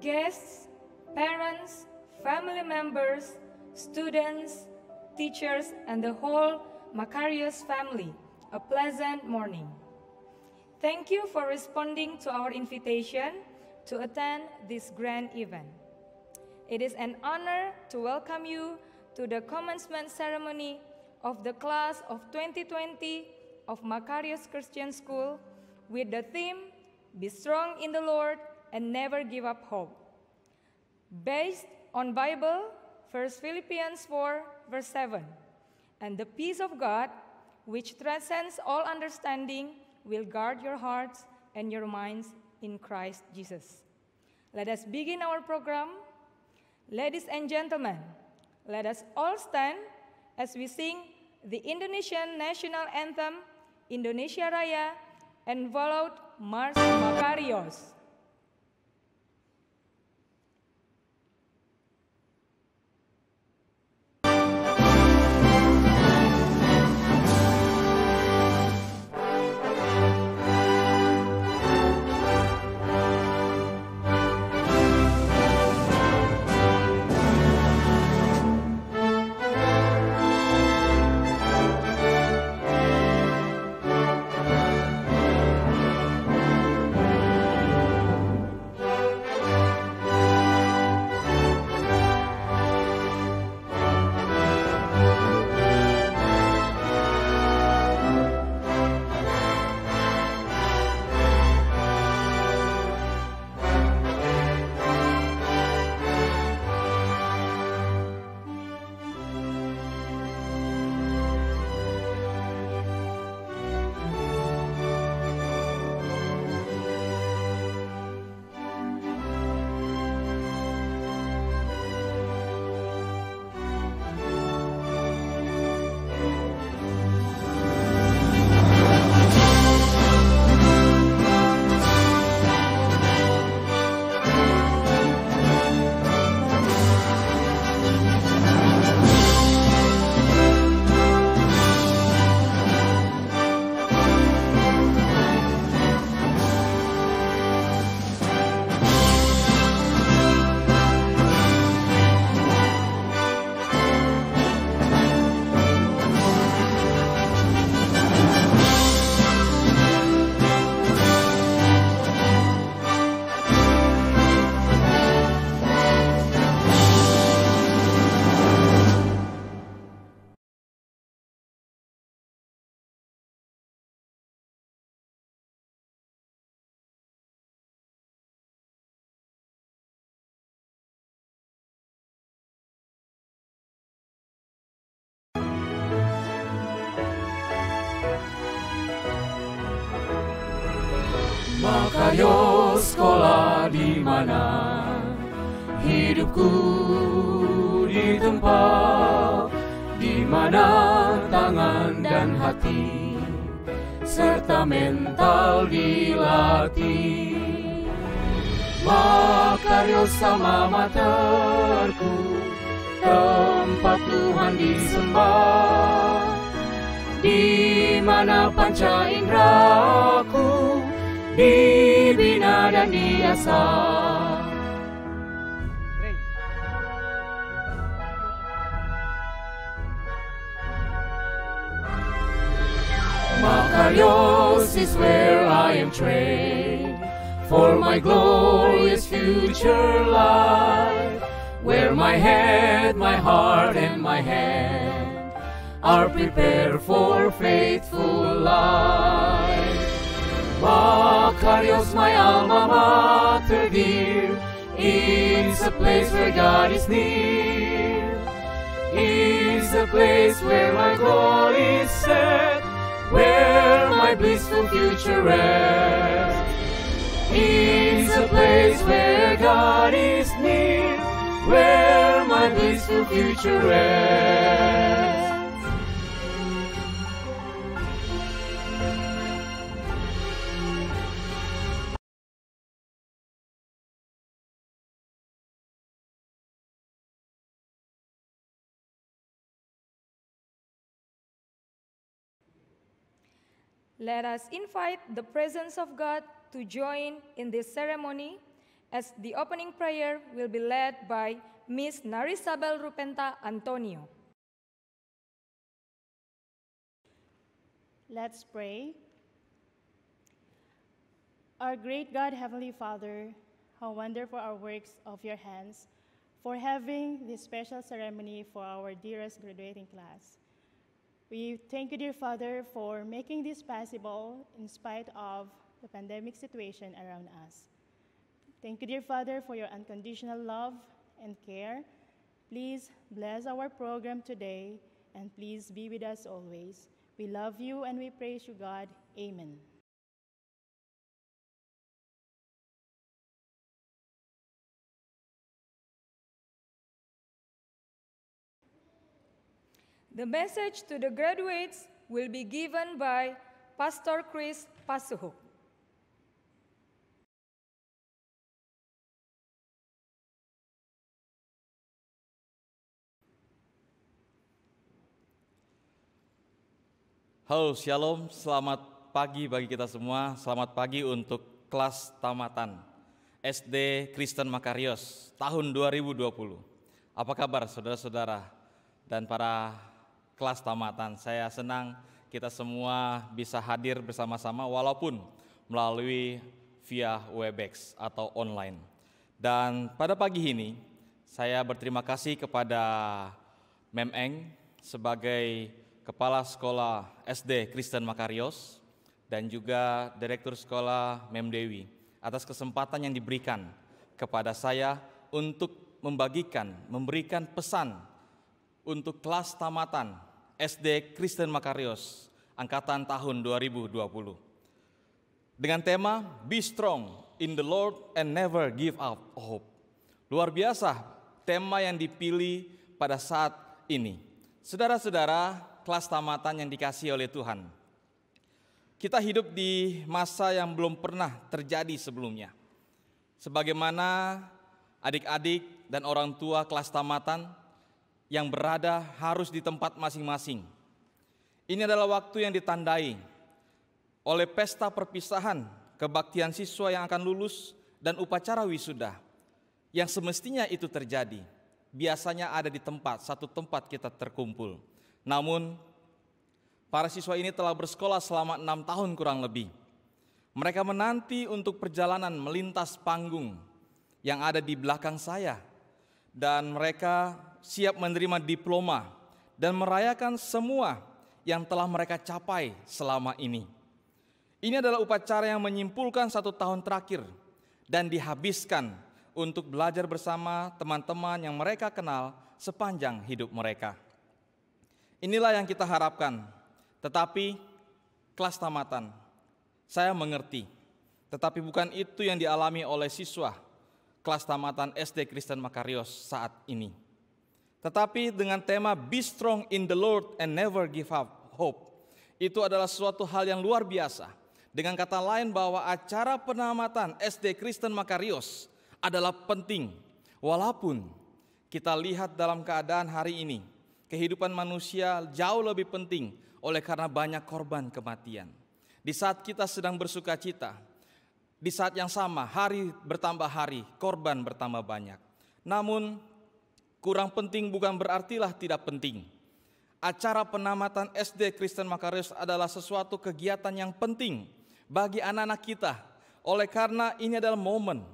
guests, parents, family members, students, teachers, and the whole Macarius family, a pleasant morning. Thank you for responding to our invitation to attend this grand event. It is an honor to welcome you to the commencement ceremony of the class of 2020 of Macarius Christian School with the theme, Be Strong in the Lord and Never Give Up Hope. Based on Bible, 1 Philippians 4, verse 7, and the peace of God, which transcends all understanding, will guard your hearts and your minds in Christ Jesus. Let us begin our program. Ladies and gentlemen, let us all stand as we sing the Indonesian national anthem, Indonesia Raya, and followed March Macarius. Macarius, sekolah di mana hidupku ditempa, di mana tangan dan hati serta mental dilatih. Macarius sama materku, tempat Tuhan disembah, di mana panca indraku dibina dan diasah. Macarius is where I am trained for my glorious future life, where my head, my heart, and my hand are prepared for faithful life. Macarius, my alma mater dear, is a place where God is near, is a place where my goal is set, where my blissful future rests, is a place where God is near, where my blissful future rests. Let us invite the presence of God to join in this ceremony as the opening prayer will be led by Miss Narisabel Rupenta Antonio. Let's pray. Our great God, Heavenly Father, how wonderful are works of your hands for having this special ceremony for our dearest graduating class. We thank you, dear Father, for making this possible in spite of the pandemic situation around us. Thank you, dear Father, for your unconditional love and care. Please bless our program today, and please be with us always. We love you and we praise you, God. Amen. The message to the graduates will be given by Pastor Chris Pasuhuk. Halo, Shalom, selamat pagi bagi kita semua. Selamat pagi untuk kelas tamatan SD Kristen Makarios tahun 2020. Apa kabar saudara-saudara dan para kelas tamatan? Saya senang kita semua bisa hadir bersama-sama walaupun melalui via Webex atau online. Dan pada pagi ini saya berterima kasih kepada Mem Eng sebagai Kepala Sekolah SD Kristen Makarios dan juga Direktur Sekolah Mem Dewi atas kesempatan yang diberikan kepada saya untuk memberikan pesan untuk kelas tamatan SD Kristen Makarios angkatan tahun 2020 dengan tema Be Strong in the Lord and Never Give Up Hope. Luar biasa tema yang dipilih pada saat ini. Saudara-saudara, kelas tamatan yang dikasihi oleh Tuhan. Kita hidup di masa yang belum pernah terjadi sebelumnya. Sebagaimana adik-adik dan orang tua kelas tamatan yang berada harus di tempat masing-masing. Ini adalah waktu yang ditandai oleh pesta perpisahan, kebaktian siswa yang akan lulus, dan upacara wisuda. Yang semestinya itu terjadi, biasanya ada di satu tempat kita terkumpul. Namun, para siswa ini telah bersekolah selama 6 tahun kurang lebih. Mereka menanti untuk perjalanan melintas panggung yang ada di belakang saya. Dan mereka siap menerima diploma dan merayakan semua yang telah mereka capai selama ini. Ini adalah upacara yang menyimpulkan 1 tahun terakhir dan dihabiskan untuk belajar bersama teman-teman yang mereka kenal sepanjang hidup mereka. Inilah yang kita harapkan, tetapi kelas tamatan, saya mengerti, tetapi bukan itu yang dialami oleh siswa kelas tamatan SD Kristen Makarios saat ini. Tetapi dengan tema Be Strong in the Lord and Never Give Up Hope, itu adalah suatu hal yang luar biasa. Dengan kata lain bahwa acara penamatan SD Kristen Makarios adalah penting, walaupun kita lihat dalam keadaan hari ini, kehidupan manusia jauh lebih penting oleh karena banyak korban kematian. Di saat kita sedang bersuka cita, di saat yang sama hari bertambah hari, korban bertambah banyak. Namun kurang penting bukan berartilah tidak penting. Acara penamatan SD Kristen Makarios adalah sesuatu kegiatan yang penting bagi anak-anak kita. Oleh karena ini adalah momen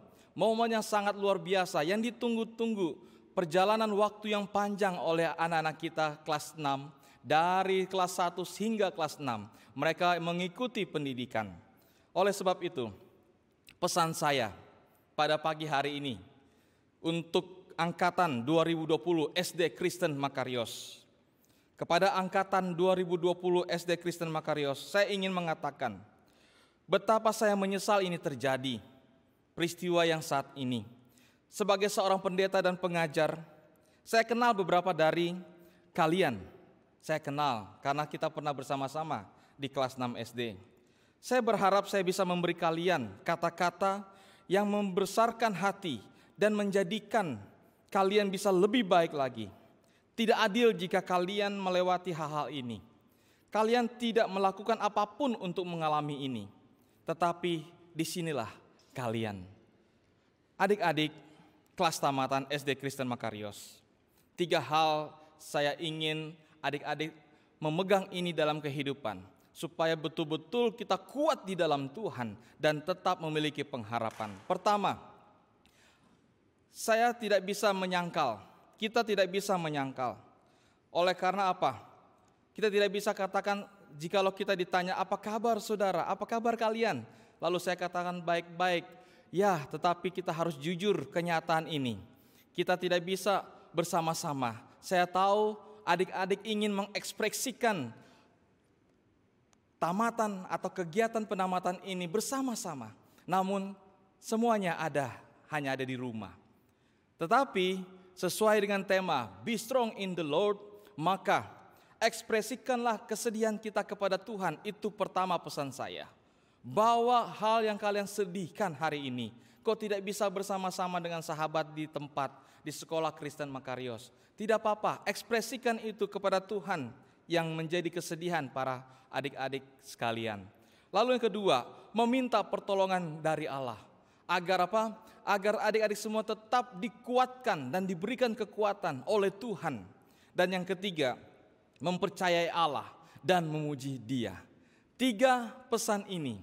yang sangat luar biasa yang ditunggu-tunggu. Perjalanan waktu yang panjang oleh anak-anak kita kelas 6, dari kelas 1 hingga kelas 6, mereka mengikuti pendidikan. Oleh sebab itu, pesan saya pada pagi hari ini untuk angkatan 2020 SD Kristen Makarios. Kepada angkatan 2020 SD Kristen Makarios, saya ingin mengatakan betapa saya menyesal ini terjadi, peristiwa yang saat ini. Sebagai seorang pendeta dan pengajar, saya kenal beberapa dari kalian. Saya kenal karena kita pernah bersama-sama di kelas 6 SD. Saya berharap saya bisa memberi kalian kata-kata yang membesarkan hati dan menjadikan kalian bisa lebih baik lagi. Tidak adil jika kalian melewati hal-hal ini. Kalian tidak melakukan apapun untuk mengalami ini. Tetapi disinilah kalian. Adik-adik kelas tamatan SD Kristen Makarios, 3 hal saya ingin adik-adik memegang ini dalam kehidupan, supaya betul-betul kita kuat di dalam Tuhan dan tetap memiliki pengharapan. Pertama, saya tidak bisa menyangkal, kita tidak bisa menyangkal. Oleh karena apa? Kita tidak bisa katakan, jikalau kita ditanya, apa kabar saudara, apa kabar kalian? Lalu saya katakan baik-baik. Ya, tetapi kita harus jujur kenyataan ini. Kita tidak bisa bersama-sama. Saya tahu adik-adik ingin mengekspresikan tamatan atau kegiatan penamatan ini bersama-sama. Namun semuanya hanya ada di rumah. Tetapi sesuai dengan tema Be Strong in the Lord, maka ekspresikanlah kesedihan kita kepada Tuhan. Itu pertama pesan saya. Bawa hal yang kalian sedihkan hari ini. Kau tidak bisa bersama-sama dengan sahabat di tempat, di sekolah Kristen Makarios. Tidak apa-apa, ekspresikan itu kepada Tuhan yang menjadi kesedihan para adik-adik sekalian. Lalu yang kedua, meminta pertolongan dari Allah. Agar apa? Agar adik-adik semua tetap dikuatkan dan diberikan kekuatan oleh Tuhan. Dan yang ketiga, mempercayai Allah dan memuji Dia. 3 pesan ini,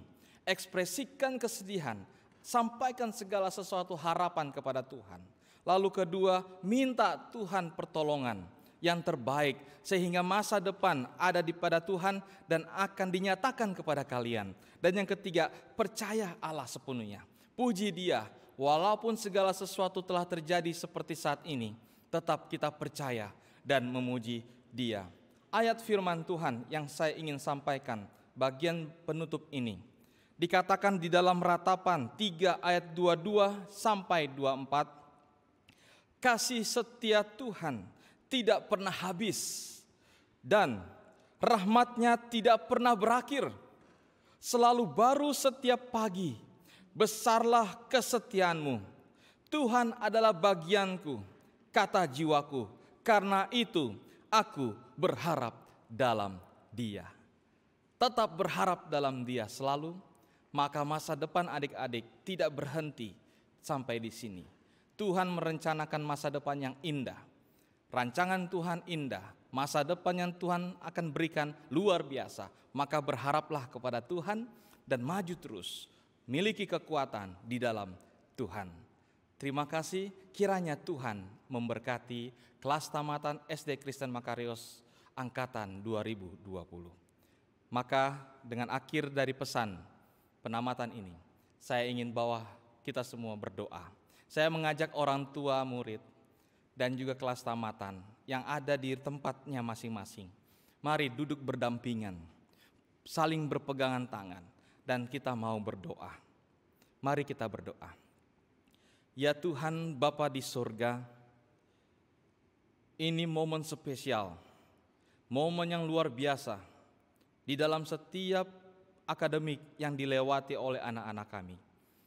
ekspresikan kesedihan, sampaikan segala sesuatu harapan kepada Tuhan. Lalu kedua, minta Tuhan pertolongan yang terbaik sehingga masa depan ada di pada Tuhan dan akan dinyatakan kepada kalian. Dan yang ketiga, percaya Allah sepenuhnya. Puji Dia, walaupun segala sesuatu telah terjadi seperti saat ini, tetap kita percaya dan memuji Dia. Ayat firman Tuhan yang saya ingin sampaikan bagian penutup ini dikatakan di dalam Ratapan 3 ayat 22 sampai 24. Kasih setia Tuhan tidak pernah habis dan rahmat-Nya tidak pernah berakhir. Selalu baru setiap pagi, besarlah kesetiaan-Mu. Tuhan adalah bagianku, kata jiwaku, karena itu aku berharap dalam Dia. Tetap berharap dalam Dia selalu, maka masa depan adik-adik tidak berhenti sampai di sini. Tuhan merencanakan masa depan yang indah. Rancangan Tuhan indah, masa depan yang Tuhan akan berikan luar biasa. Maka berharaplah kepada Tuhan dan maju terus, miliki kekuatan di dalam Tuhan. Terima kasih, kiranya Tuhan memberkati kelas tamatan SD Kristen Makarios angkatan 2020. Maka dengan akhir dari pesan penamatan ini, saya ingin bawa kita semua berdoa. Saya mengajak orang tua murid dan juga kelas tamatan yang ada di tempatnya masing-masing. Mari duduk berdampingan, saling berpegangan tangan, dan kita mau berdoa. Mari kita berdoa. Ya Tuhan Bapa di surga, ini momen spesial, momen yang luar biasa di dalam setiap akademik yang dilewati oleh anak-anak kami,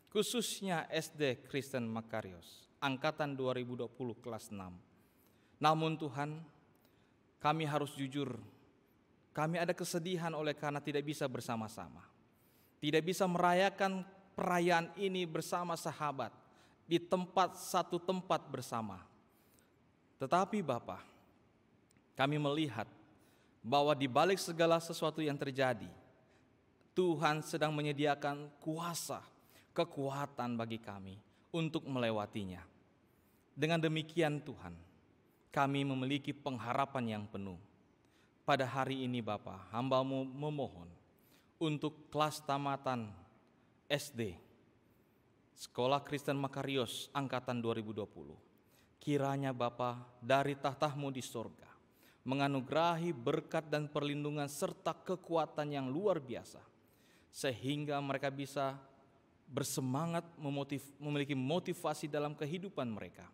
khususnya SD Kristen Makarios, angkatan 2020 kelas 6. Namun Tuhan, kami harus jujur, kami ada kesedihan oleh karena tidak bisa bersama-sama. Tidak bisa merayakan perayaan ini bersama sahabat, di satu tempat bersama. Tetapi Bapa, kami melihat bahwa di balik segala sesuatu yang terjadi, Tuhan sedang menyediakan kuasa, kekuatan bagi kami untuk melewatinya. Dengan demikian Tuhan, kami memiliki pengharapan yang penuh. Pada hari ini Bapa, hamba-Mu memohon untuk kelas tamatan SD, Sekolah Kristen Makarios angkatan 2020. Kiranya Bapa dari tahta-Mu di surga, menganugerahi berkat dan perlindungan serta kekuatan yang luar biasa, sehingga mereka bisa bersemangat memiliki motivasi dalam kehidupan mereka.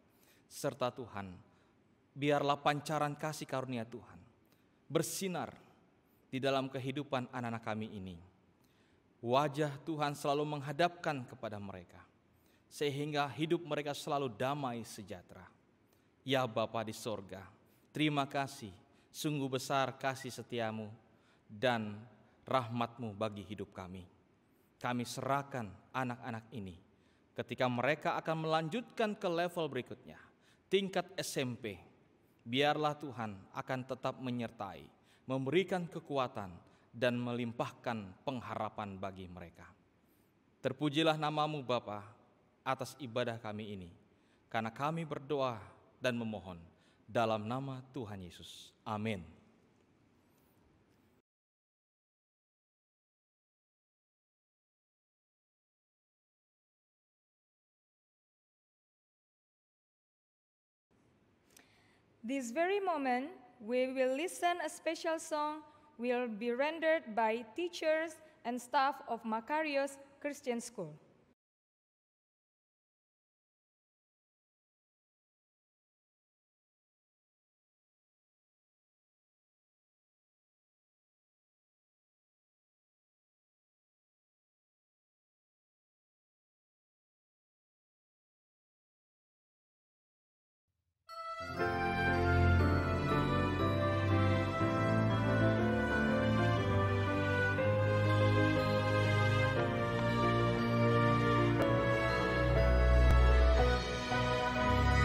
Serta Tuhan, biarlah pancaran kasih karunia Tuhan bersinar di dalam kehidupan anak-anak kami ini. Wajah Tuhan selalu menghadapkan kepada mereka, sehingga hidup mereka selalu damai sejahtera. Ya Bapa di sorga, terima kasih, sungguh besar kasih setia-Mu dan rahmat-Mu bagi hidup kami. Kami serahkan anak-anak ini ketika mereka akan melanjutkan ke level berikutnya, tingkat SMP, biarlah Tuhan akan tetap menyertai, memberikan kekuatan, dan melimpahkan pengharapan bagi mereka. Terpujilah nama-Mu Bapa atas ibadah kami ini, karena kami berdoa dan memohon dalam nama Tuhan Yesus. Amin. This very moment, we will listen a special song will be rendered by teachers and staff of Makarios Christian School.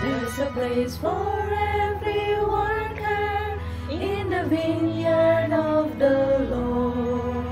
There's a place for every worker in the vineyard of the Lord,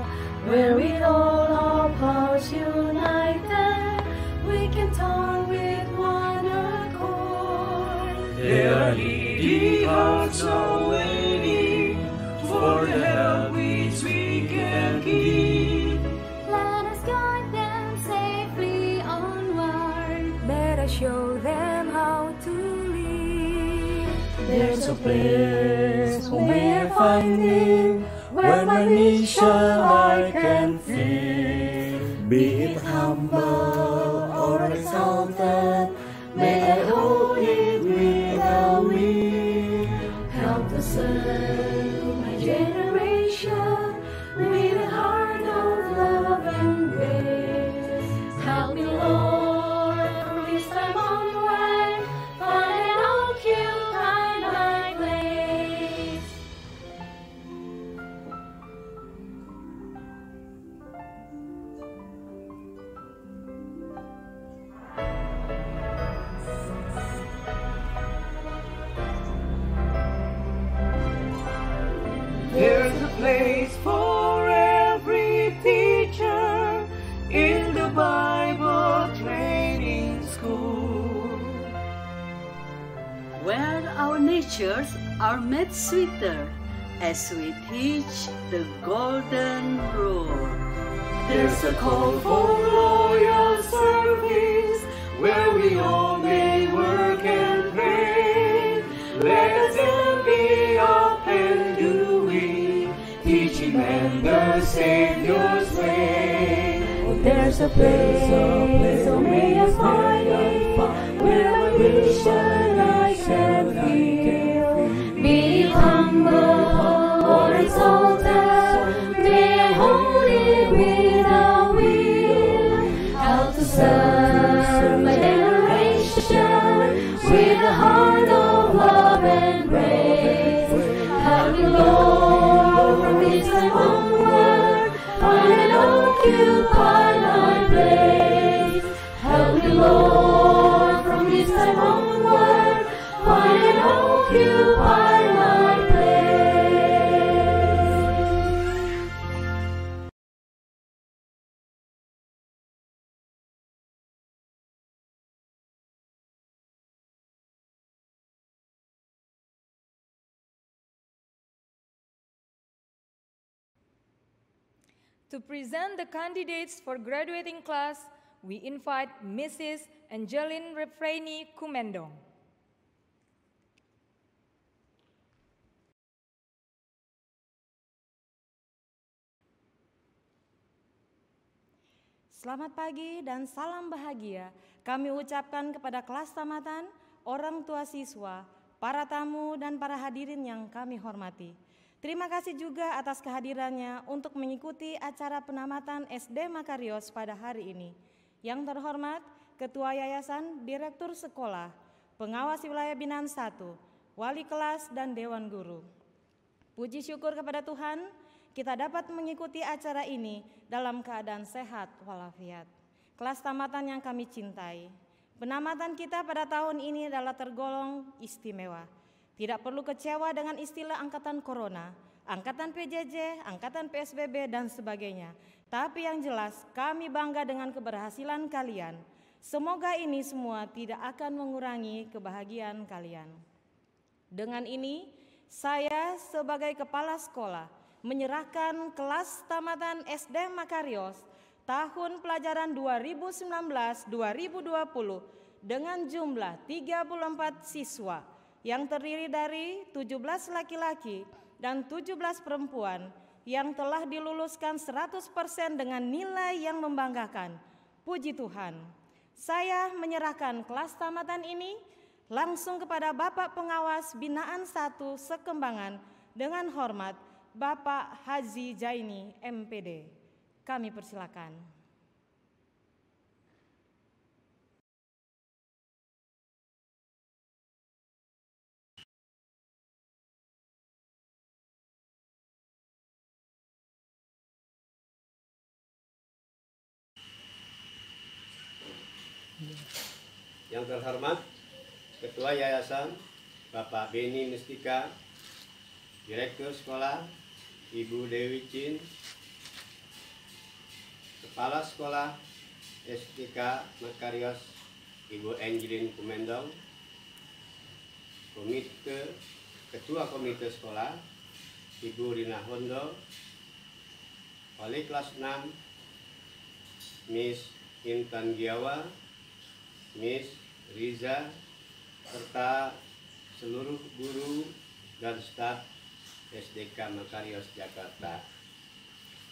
where with all our powers united, we can turn with one accord. There are needy hearts are waiting for the help which we can give. Let us guide them safely onward. Let us show them how to live. There's a place who may find me, where my mission I can feel. Be it humble or exalted, may I hold it with a will. Help to serve my generation with a heart of love and grace. Help me, Lord, from this time onward, find and occupy my place. There's a place for every teacher in the Bible training school, where our natures are made sweeter as we teach the golden rule. There's a call for loyal service, where we all may work and pray. Let us then be up and doing, teaching men the Savior's way. There's a place, so may I find it, where my vision I can feel. Be it humble or exalted, may I hold it with a will. Help to serve my generation with a heart of love and grace. Help me, Lord, from this time onward, find and occupy my place. Help me, Lord, from this time onward, find and occupy my place. To present the candidates for graduating class, we invite Mrs. Angeline Refraini Kumendong. Selamat pagi dan salam bahagia kami ucapkan kepada kelas tamatan, orang tua siswa, para tamu dan para hadirin yang kami hormati. Terima kasih juga atas kehadirannya untuk mengikuti acara penamatan SD Makarios pada hari ini. Yang terhormat, Ketua Yayasan, Direktur Sekolah, Pengawas Wilayah Binaan 1, Wali Kelas dan Dewan Guru. Puji syukur kepada Tuhan, kita dapat mengikuti acara ini dalam keadaan sehat walafiat. kelas tamatan yang kami cintai. Penamatan kita pada tahun ini adalah tergolong istimewa. Tidak perlu kecewa dengan istilah angkatan corona, angkatan PJJ, angkatan PSBB, dan sebagainya. Tapi yang jelas kami bangga dengan keberhasilan kalian. Semoga ini semua tidak akan mengurangi kebahagiaan kalian. Dengan ini, saya sebagai kepala sekolah menyerahkan kelas tamatan SD Makarios tahun pelajaran 2019-2020 dengan jumlah 34 siswa yang terdiri dari 17 laki-laki dan 17 perempuan yang telah diluluskan 100% dengan nilai yang membanggakan. Puji Tuhan. Saya menyerahkan kelas tamatan ini langsung kepada Bapak Pengawas Binaan 1 Sekembangan dengan hormat Bapak Haji Jaini MPD. Kami persilakan. Yang terhormat Ketua Yayasan Bapak Beni Mustika, Direktur Sekolah Ibu Dewi Chin, Kepala Sekolah SDK Makarios Ibu Angelin Kumendong, Ketua Komite Sekolah Ibu Rina Hondo, Wali kelas 6 Miss Intan Giawa, Miss Riza, serta seluruh guru dan staf SDK Makarios Jakarta,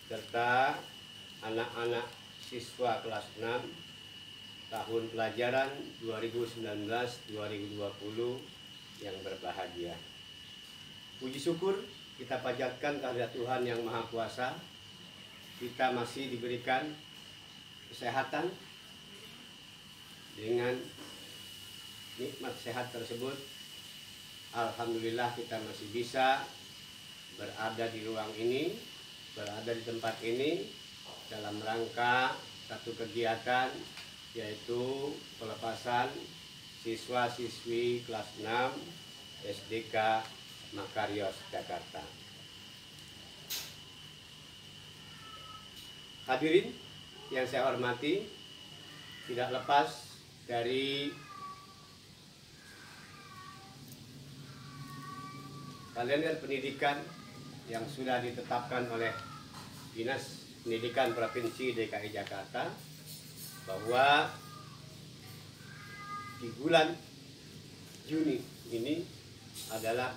serta anak-anak siswa kelas 6 tahun pelajaran 2019-2020 yang berbahagia. Puji syukur kita panjatkan kehadirat Tuhan Yang Maha Kuasa. Kita masih diberikan kesehatan. Dengan nikmat sehat tersebut, alhamdulillah kita masih bisa berada di ruang ini, berada di tempat ini dalam rangka satu kegiatan, yaitu pelepasan siswa-siswi kelas 6 SDK Makarios Jakarta. Hadirin yang saya hormati, tidak lepas dari kalender pendidikan yang sudah ditetapkan oleh Dinas Pendidikan Provinsi DKI Jakarta, bahwa di bulan Juni ini adalah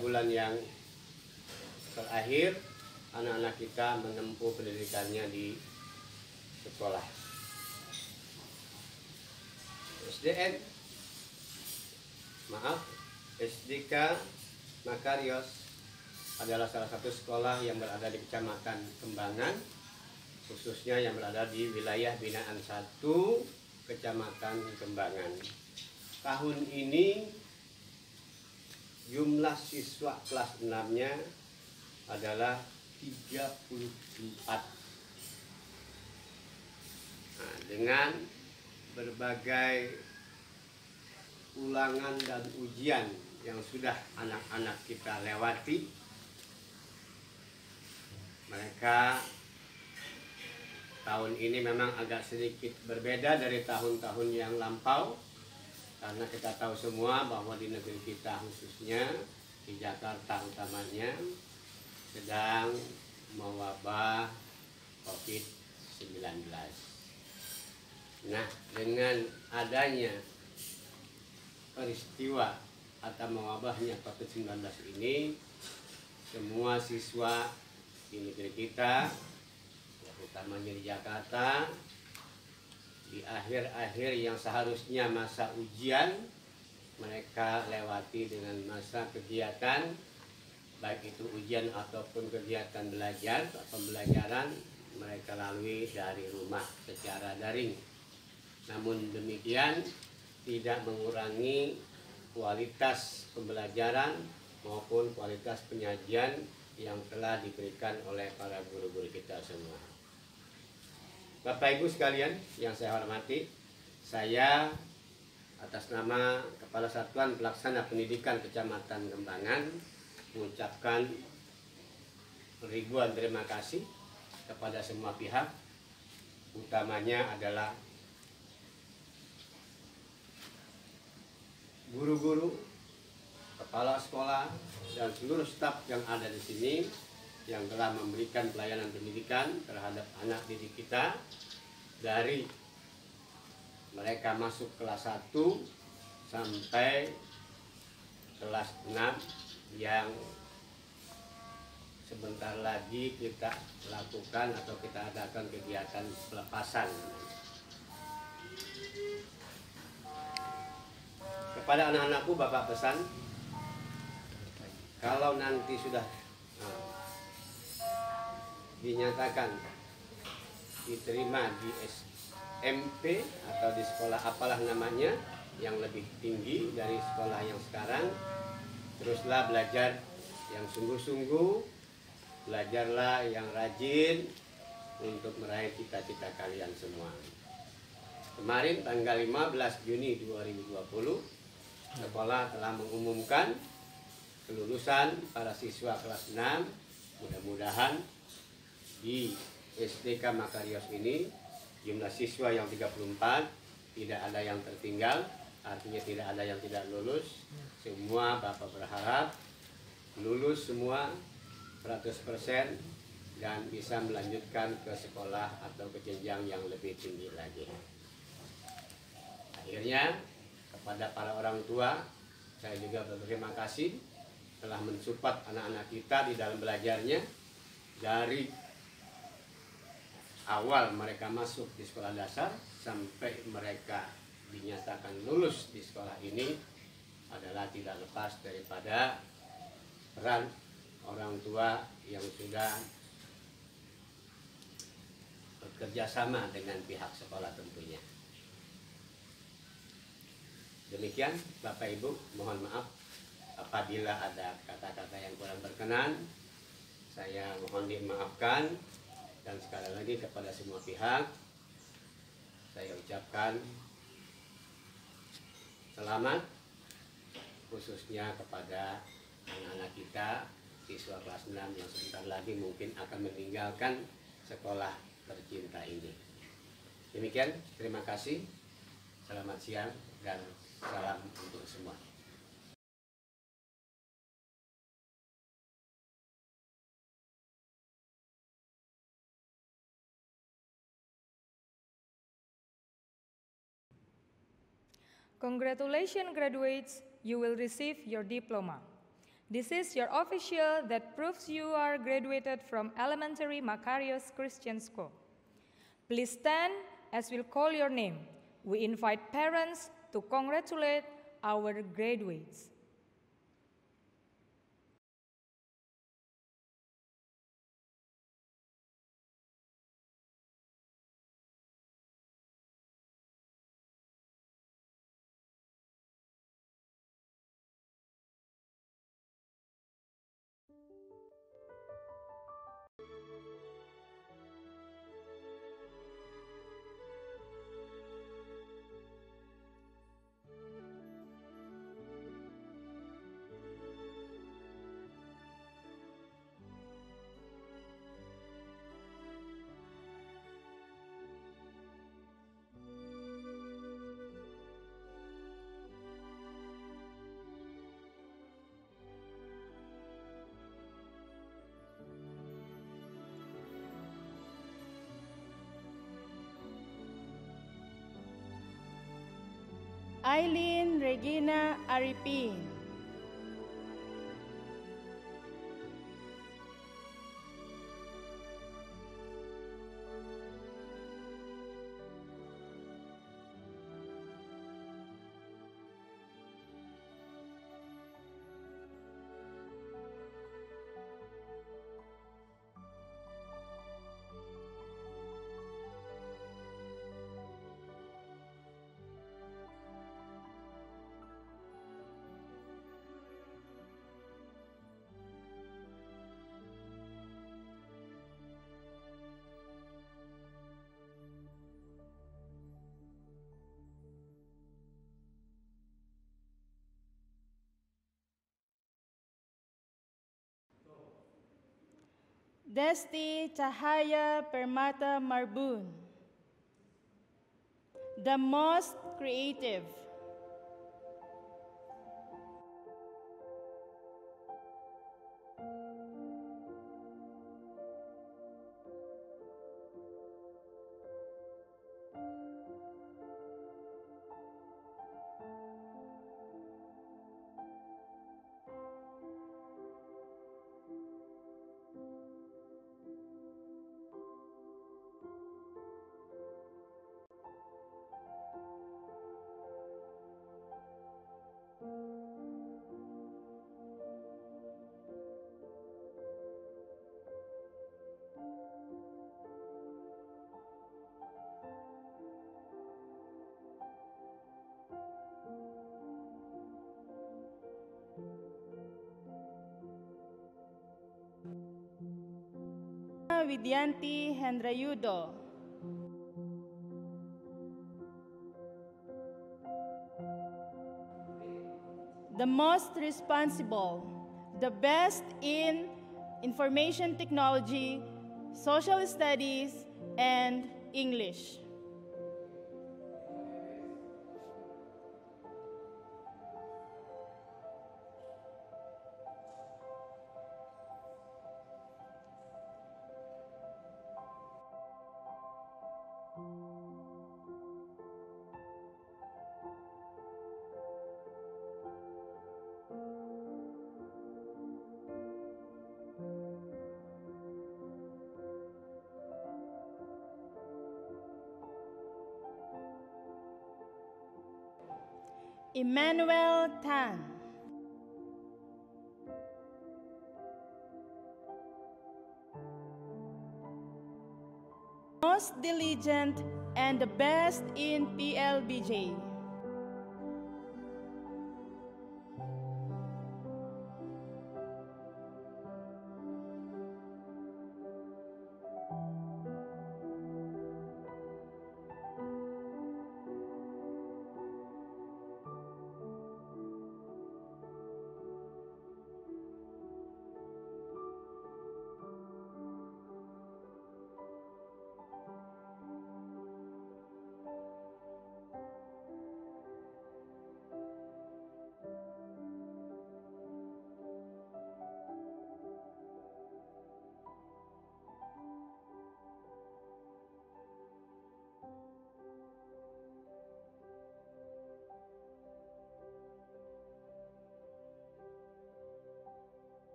bulan yang terakhir anak-anak kita menempuh pendidikannya di sekolah. SDK Makarios adalah salah satu sekolah yang berada di Kecamatan Kembangan, khususnya yang berada di wilayah binaan 1 Kecamatan Kembangan. Tahun ini jumlah siswa kelas 6-nya adalah 34. Nah, dengan berbagai ulangan dan ujian yang sudah anak-anak kita lewati, mereka tahun ini memang agak sedikit berbeda dari tahun-tahun yang lampau, karena kita tahu semua bahwa di negeri kita, khususnya di Jakarta utamanya, sedang mewabah COVID-19. Nah, dengan adanya peristiwa atau mewabahnya COVID-19 ini, semua siswa di negeri kita, utamanya di Jakarta, di akhir-akhir yang seharusnya masa ujian, mereka lewati dengan masa kegiatan, baik itu ujian ataupun kegiatan belajar atau pembelajaran, mereka lalui dari rumah secara daring. Namun demikian tidak mengurangi kualitas pembelajaran maupun kualitas penyajian yang telah diberikan oleh para guru-guru kita semua. Bapak Ibu sekalian yang saya hormati, saya atas nama Kepala Satuan Pelaksana Pendidikan Kecamatan Kembangan mengucapkan ribuan terima kasih kepada semua pihak, utamanya adalah guru-guru, kepala sekolah, dan seluruh staf yang ada di sini yang telah memberikan pelayanan pendidikan terhadap anak didik kita dari mereka masuk kelas 1 sampai kelas 6 yang sebentar lagi kita lakukan atau kita adakan kegiatan pelepasan. Kepada anak-anakku Bapak pesan, kalau nanti sudah dinyatakan diterima di SMP atau di sekolah apalah namanya yang lebih tinggi dari sekolah yang sekarang, teruslah belajar yang sungguh-sungguh, belajarlah yang rajin untuk meraih cita-cita kalian semua. Kemarin tanggal 15 Juni 2020 sekolah telah mengumumkan kelulusan para siswa kelas 6. Mudah-mudahan di SDK Makarios ini jumlah siswa yang 34, tidak ada yang tertinggal, artinya tidak ada yang tidak lulus. Semua Bapak berharap lulus semua 100% dan bisa melanjutkan ke sekolah atau ke jenjang yang lebih tinggi lagi. Akhirnya kepada para orang tua, saya juga berterima kasih telah mensupport anak-anak kita di dalam belajarnya dari awal mereka masuk di sekolah dasar sampai mereka dinyatakan lulus di sekolah ini adalah tidak lepas daripada peran orang tua yang sudah bekerja sama dengan pihak sekolah tentunya. Demikian Bapak Ibu, mohon maaf apabila ada kata-kata yang kurang berkenan, saya mohon dimaafkan. Dan sekali lagi kepada semua pihak saya ucapkan selamat, khususnya kepada anak-anak kita siswa kelas 6 yang sebentar lagi mungkin akan meninggalkan sekolah tercinta ini. Demikian, terima kasih, selamat siang dan salam untuk semua. Congratulations, graduates, you will receive your diploma. This is your official that proves you are graduated from Elementary Makarios Christian School. Please stand as we'll call your name. We invite parents to congratulate our graduates. Aileen Regina Aripin. Desti Cahaya Permata Marbun, the most creative. Widyanti Hendrayudo, the most responsible, the best in information technology, social studies, and English. Emmanuel Tan, most diligent and the best in PLBJ.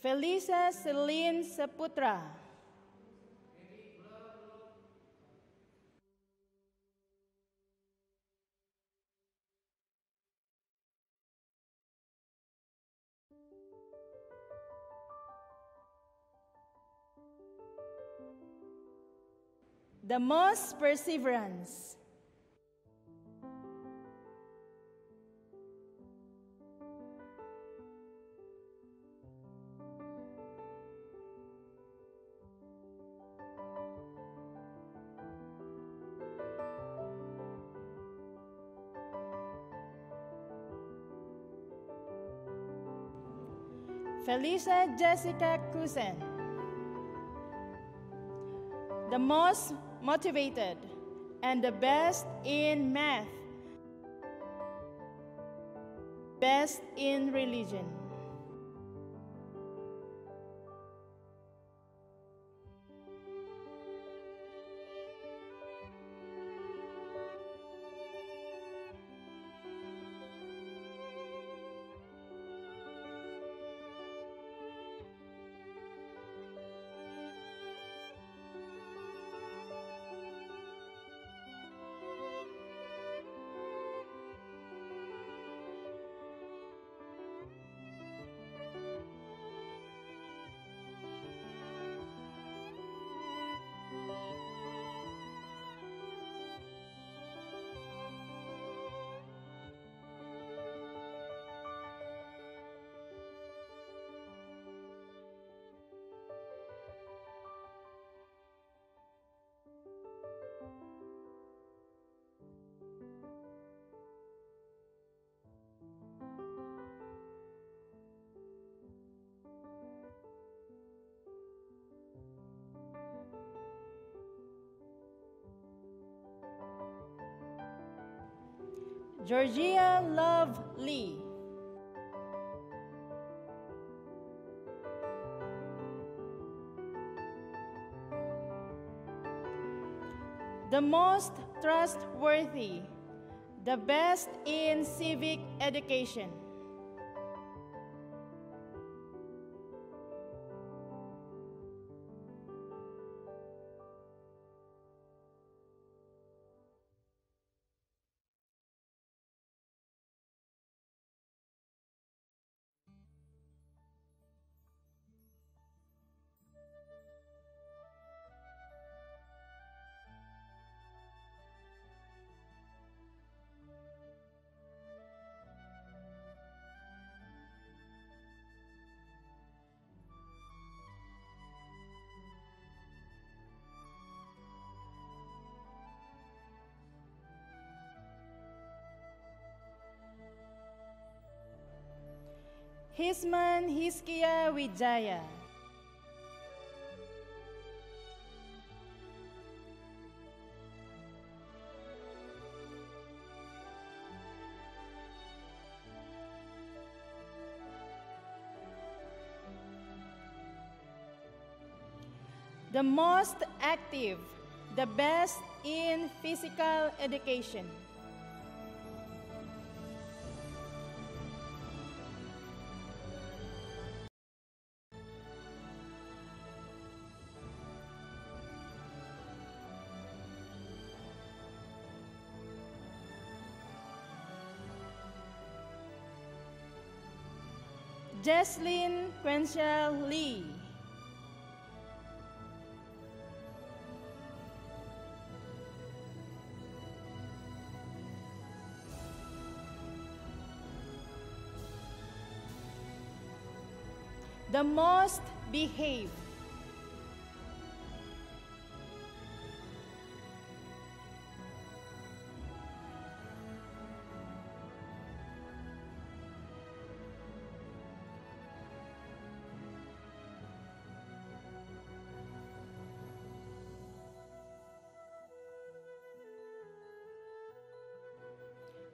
Felisa Celine Saputra, the most perseverance. Felisa Jessica Kusen, the most motivated and the best in math, best in religion. Georgia Love Lee. The most trustworthy, the best in civic education. Hisman Hiskia Wijaya. The most active, the best in physical education. Jesslyn Quenchel Lee. The most behaved.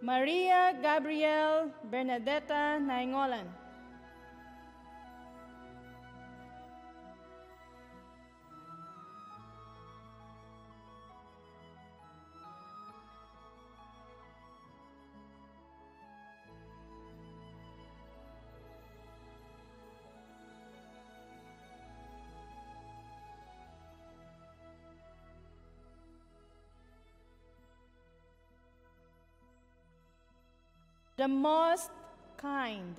Maria Gabrielle Bernadetta Nainggolan. The most kind.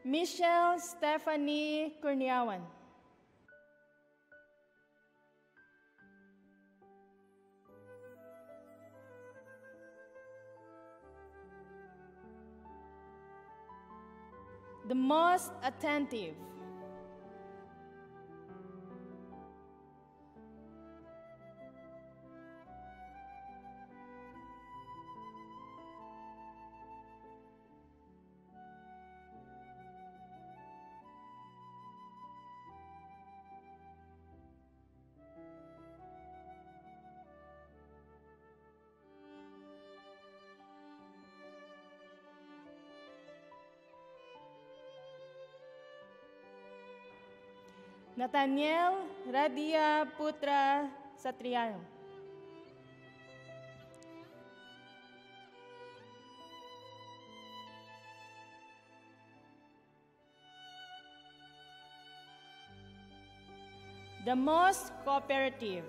Michelle Stephanie Kurniawan. The most attentive. Nathaniel Radia Putra Satriano. The most cooperative.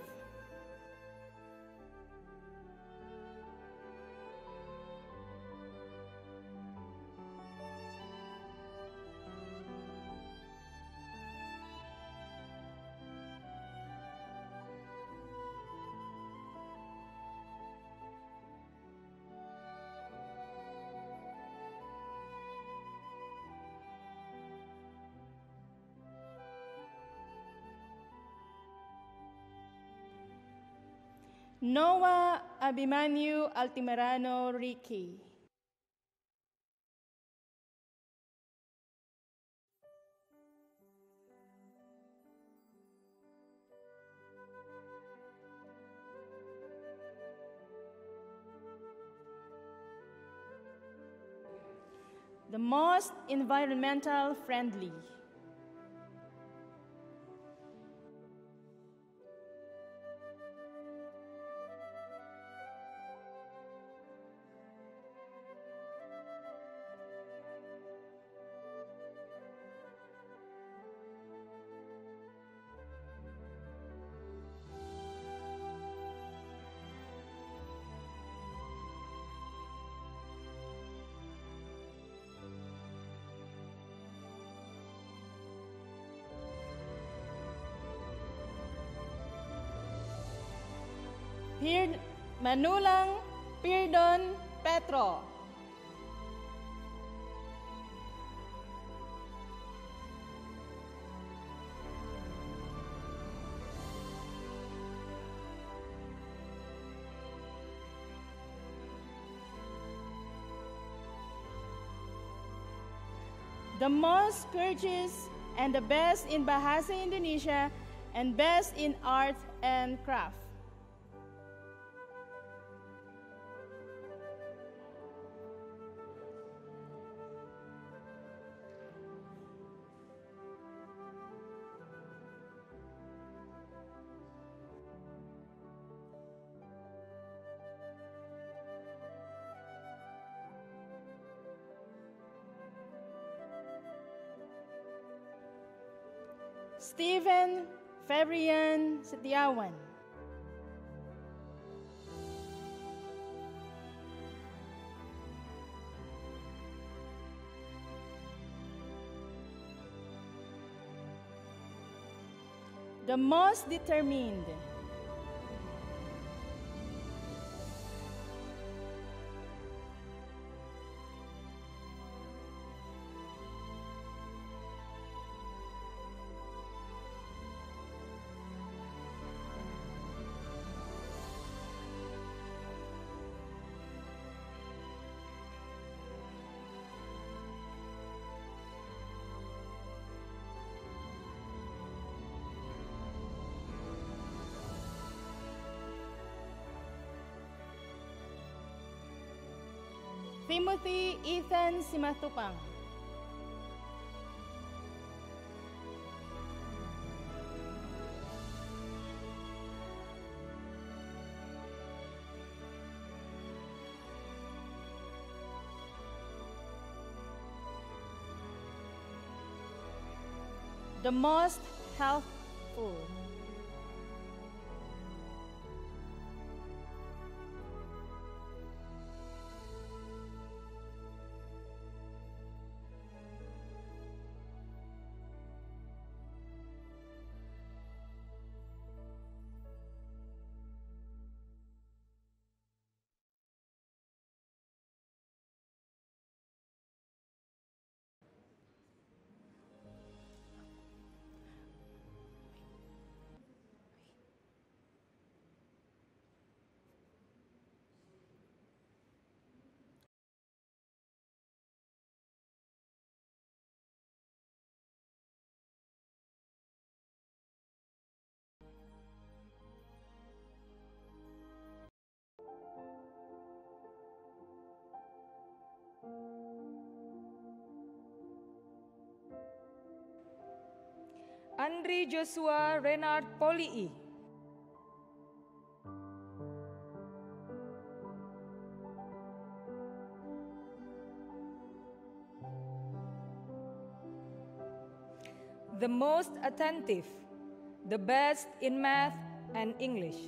Noah Abimanyu Altimerano Ricky. The most environmental friendly. Manulang Pirdon Petro. The most courteous and the best in Bahasa Indonesia and best in art and craft. Stephen Febrian Setiawan. The most determined. Timothy Ethan Simatupang. The most healthful. Andri Joshua Renard Polii. The most attentive, the best in math and English.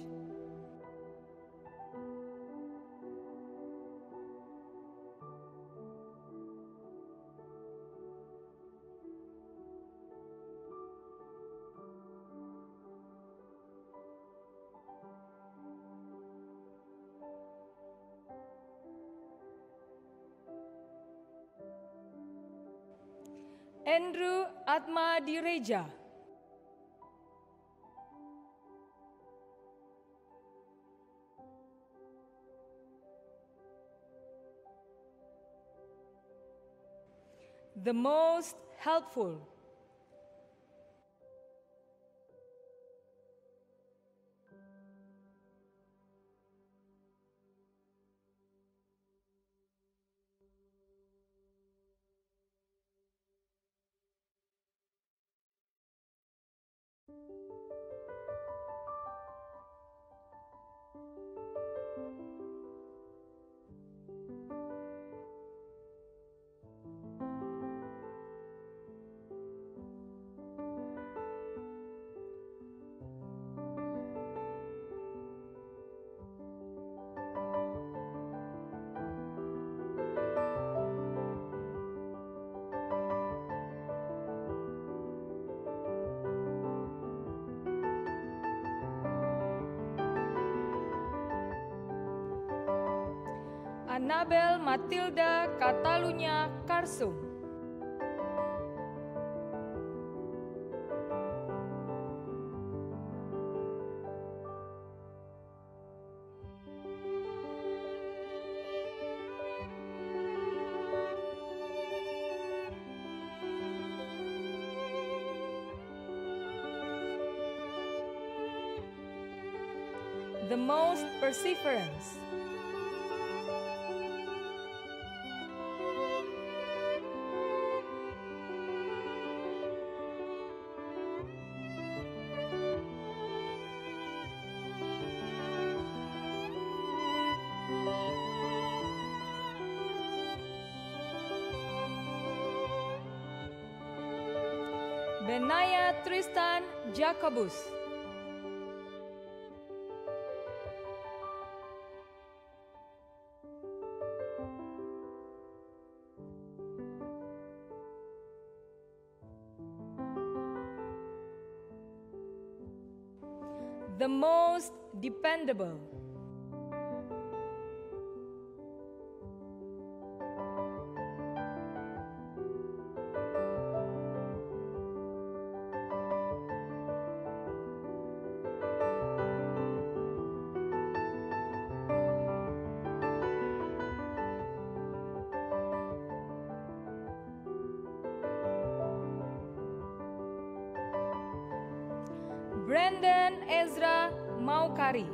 Andrew Atma Direja. the most helpful, Annabel Matilda Catalunya Karsum, the most perseverance, Benaya Tristan Jacobus, the most dependable, Brandon Ezra Maukari,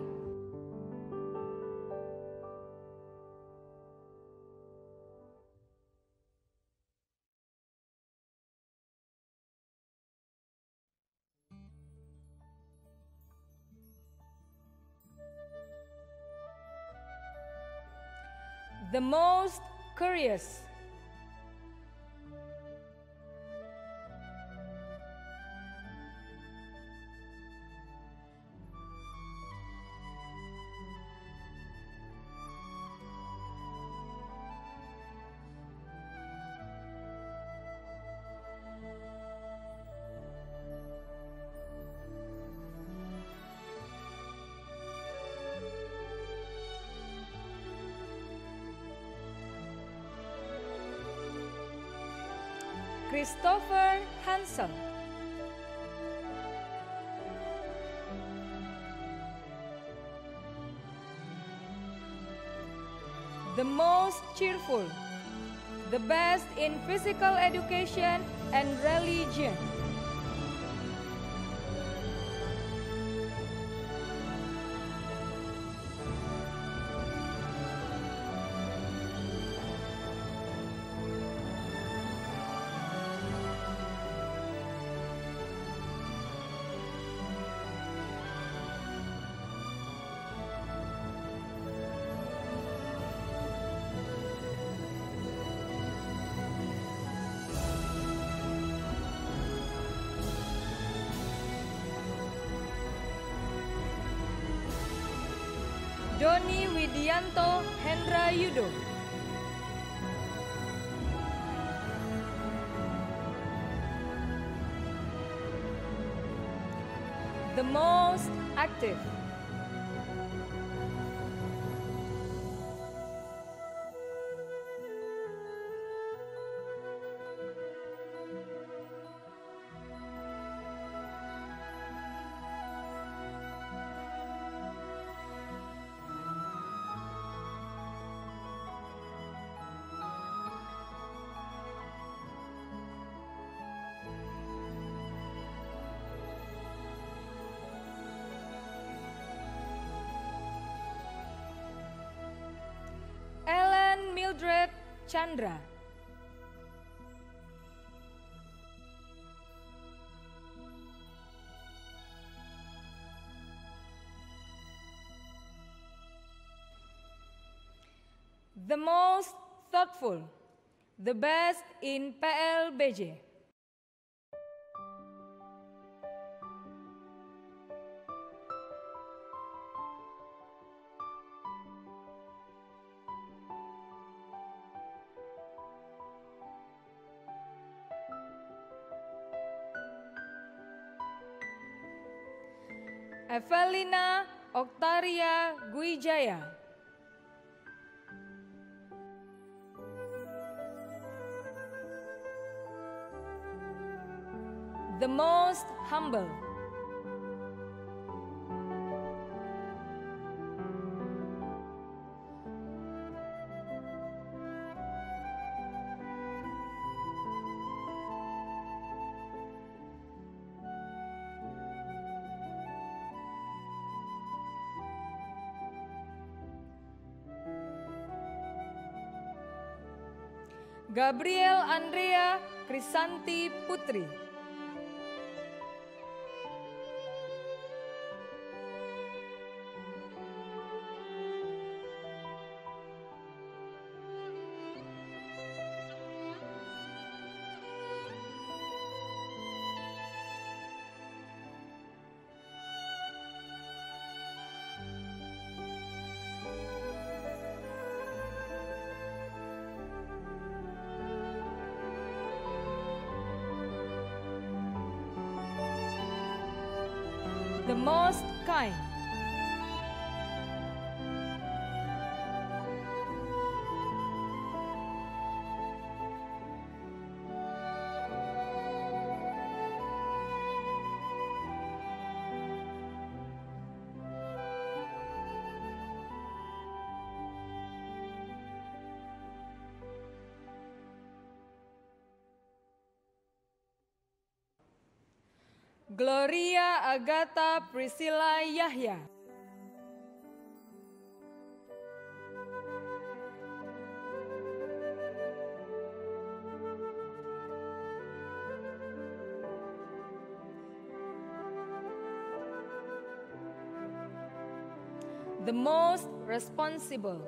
the most curious, Christopher Hansel, the most cheerful, the best in physical education and religion, Doni Widianto Hendra Yudo, the most active, Chandra. The most thoughtful, the best in PLBJ. Evelina Oktaria Gwijaya. The most humble. Gabriel Andrea Krisanti Putri. The most kind. Gloria Agatha Priscilla Yahya. The most responsible.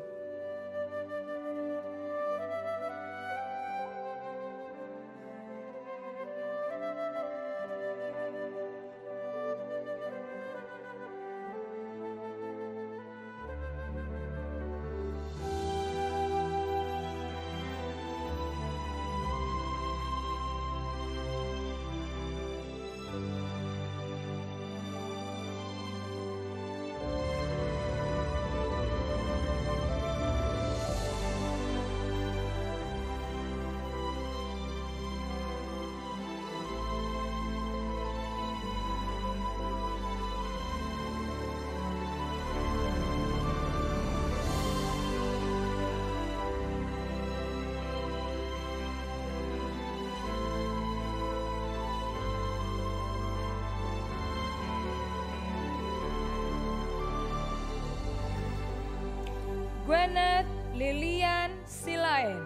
Gwyneth Lilian Silaen.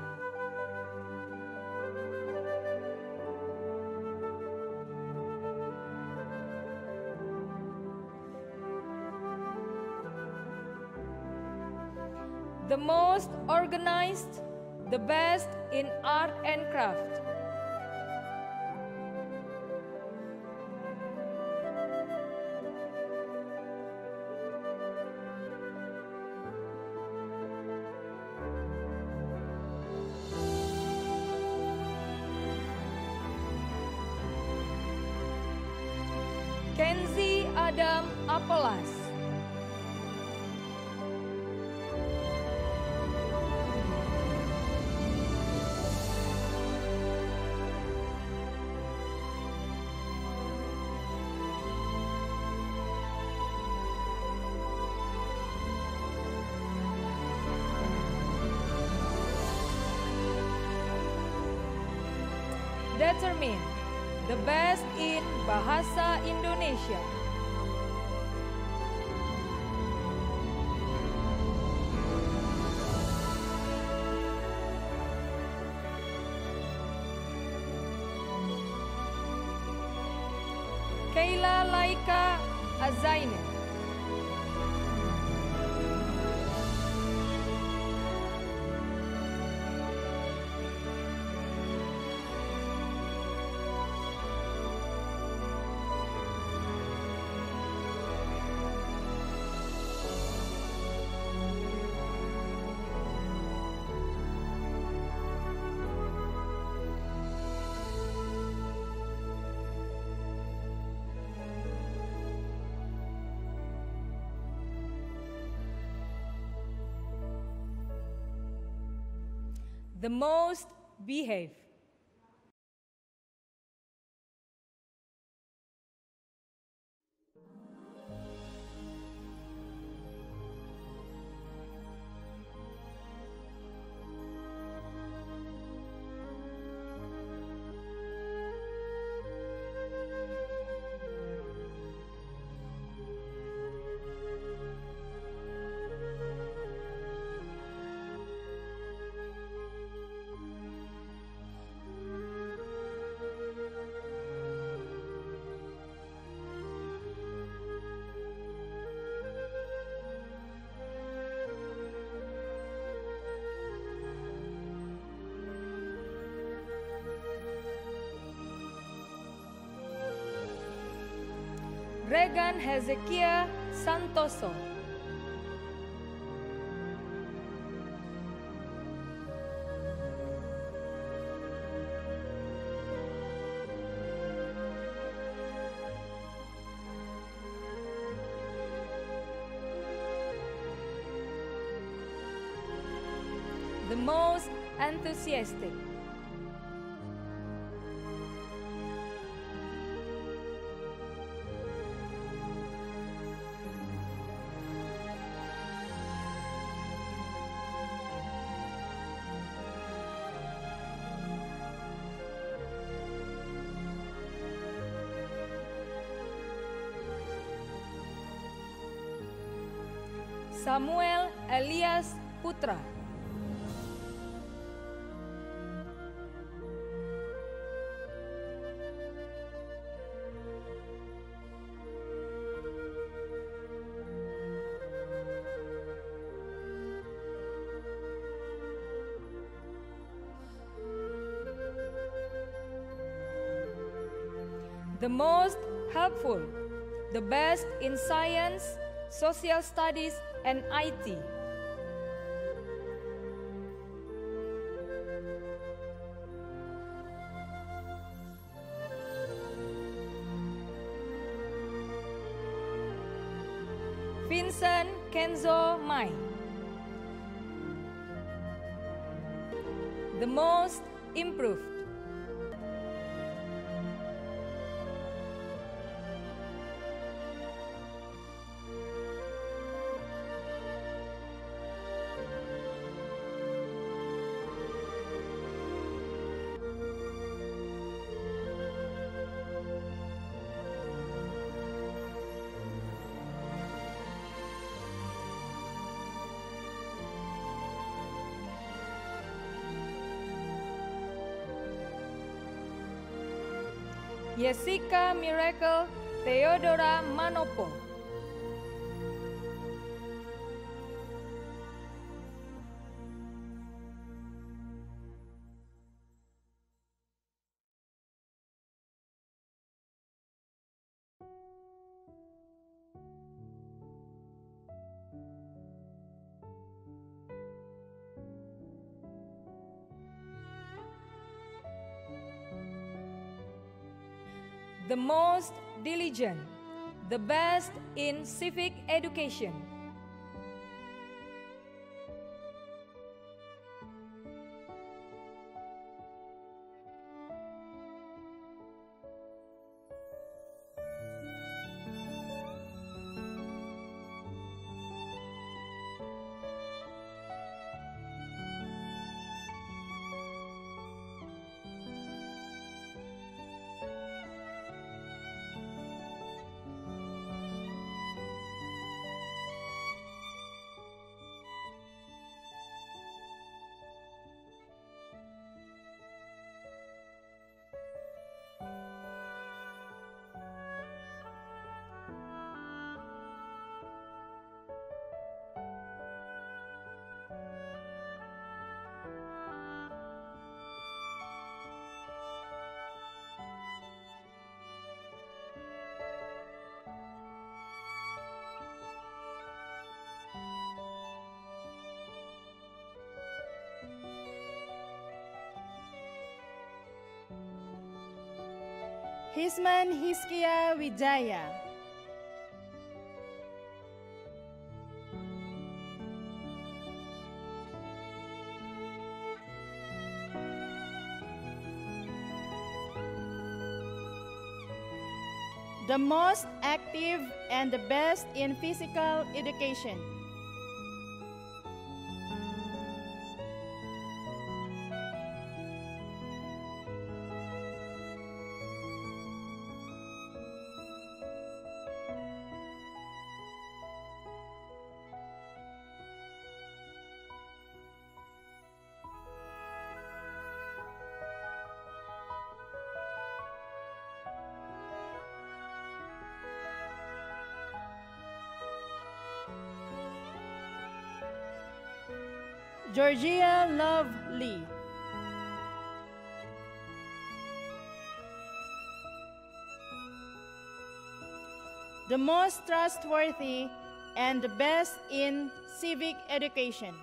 The most organized, the best in art and craft. Kenzie Adam Apelas. Determine the best in Bahasa Indonesia. Yesika Azaine. The most behave. Regan Hezekiah Santoso. The most enthusiastic. Samuel Elias Putra. The most helpful, the best in science, social studies, and IT. Vincent Kenzo Mai. The most improved. Yesika Miracle Theodora Manopo. The most diligent, the best in civic education. Hisman Hiskia Wijaya. The most active and the best in physical education. Georgia Love Lee. The most trustworthy and the best in civic education.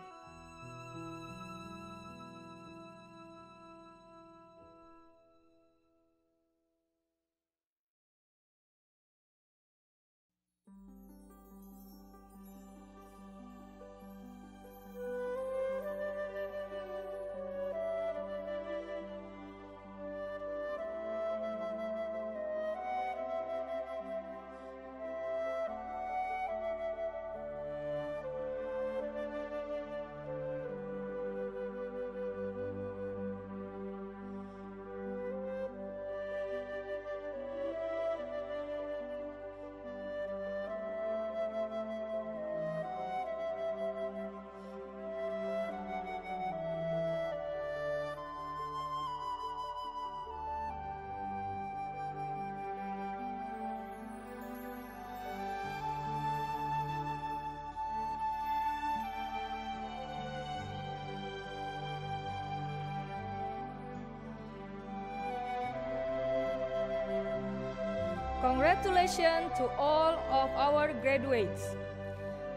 Congratulations to all of our graduates.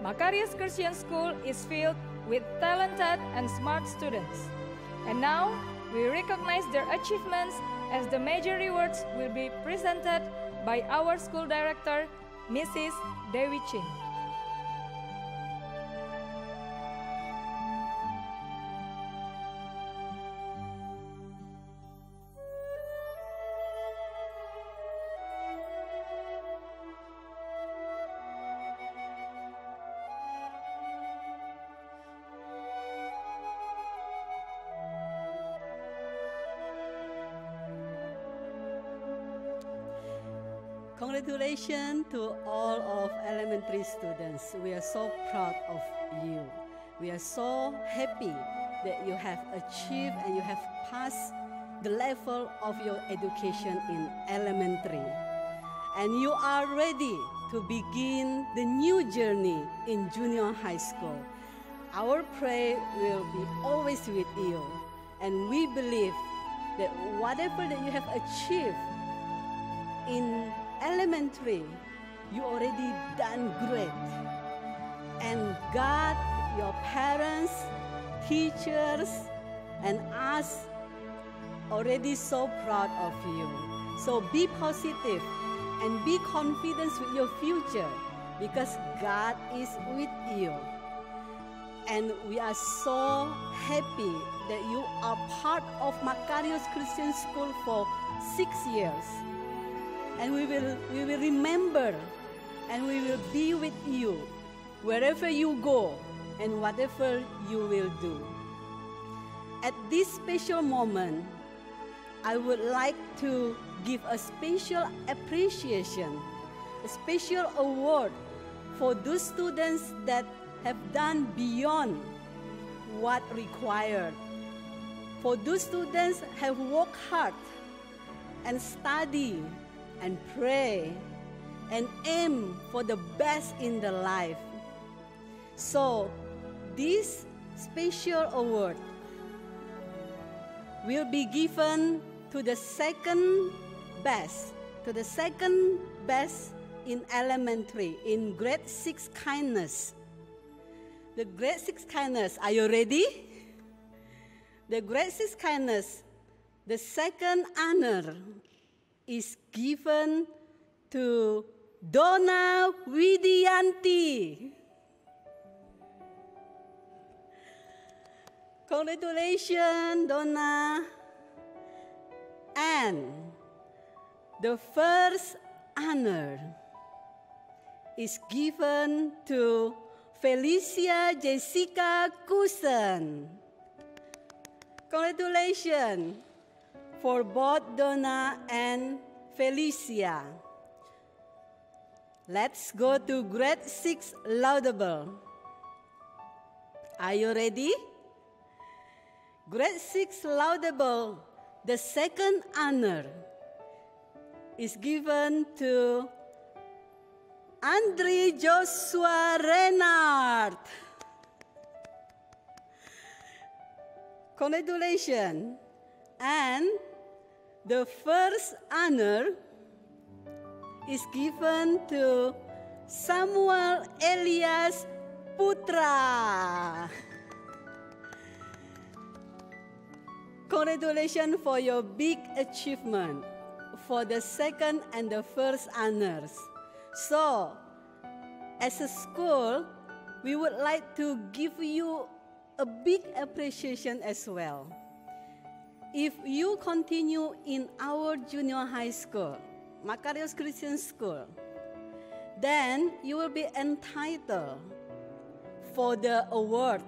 Macarius Christian School is filled with talented and smart students. And now, we recognize their achievements as the major rewards will be presented by our school director, Mrs. Dewi Ching. Congratulations to all of elementary students. We are so proud of you. We are so happy that you have achieved and you have passed the level of your education in elementary. And you are ready to begin the new journey in junior high school. Our prayer will be always with you. And we believe that whatever that you have achieved in elementary, you already done great. And God, your parents, teachers, and us already so proud of you. So be positive and be confident with your future because God is with you. And we are so happy that you are part of Macarius Christian School for 6 years. And we will remember and we will be with you wherever you go and whatever you will do. At this special moment, I would like to give a special appreciation, a special award for those students that have done beyond what required. For those students have worked hard and study and pray and aim for the best in their life. So this special award will be given to the second best in elementary, in grade 6 kindness. The grade 6 kindness, are you ready? The grade 6 kindness, the second honor is given to Donna Widianti. Congratulations, Donna. And the first honor is given to Felicia Jessica Kusen. Congratulations for both Donna and Felicia. Let's go to grade 6 Laudable. Are you ready? Grade 6 Laudable, the second honor is given to Andre Joshua Renard. Congratulations. And the first honor is given to Samuel Elias Putra. Congratulations for your big achievement for the second and the first honors. So, as a school, we would like to give you a big appreciation as well. If you continue in our junior high school, Makarios Christian School, then you will be entitled for the award,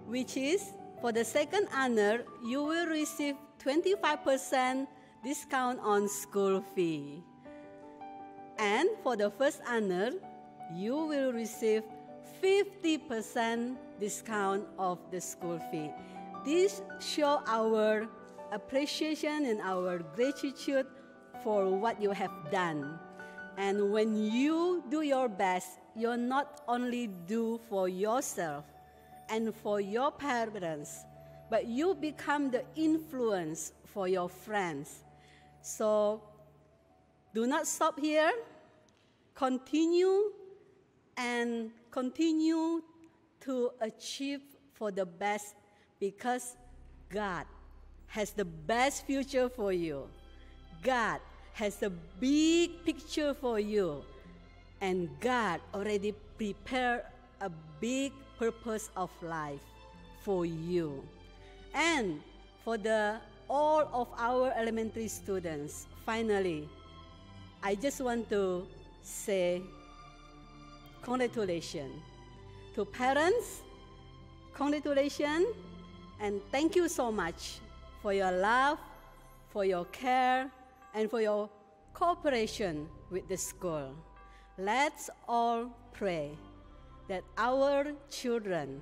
which is for the second honor, you will receive 25% discount on school fee. And for the first honor, you will receive 50% discount of the school fee. This shows our appreciation and our gratitude for what you have done. And when you do your best, you not only do for yourself and for your parents, but you become the influence for your friends. So do not stop here. Continue and continue to achieve for the best, because God has the best future for you. God has a big picture for you. And God already prepared a big purpose of life for you. And for all of our elementary students, finally, I just want to say congratulations. To parents, congratulations, and thank you so much for your love, for your care, and for your cooperation with the school. Let's all pray that our children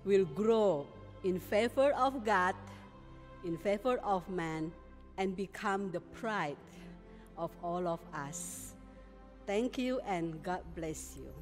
will grow in favor of God, in favor of man, and become the pride of all of us. Thank you, and God bless you.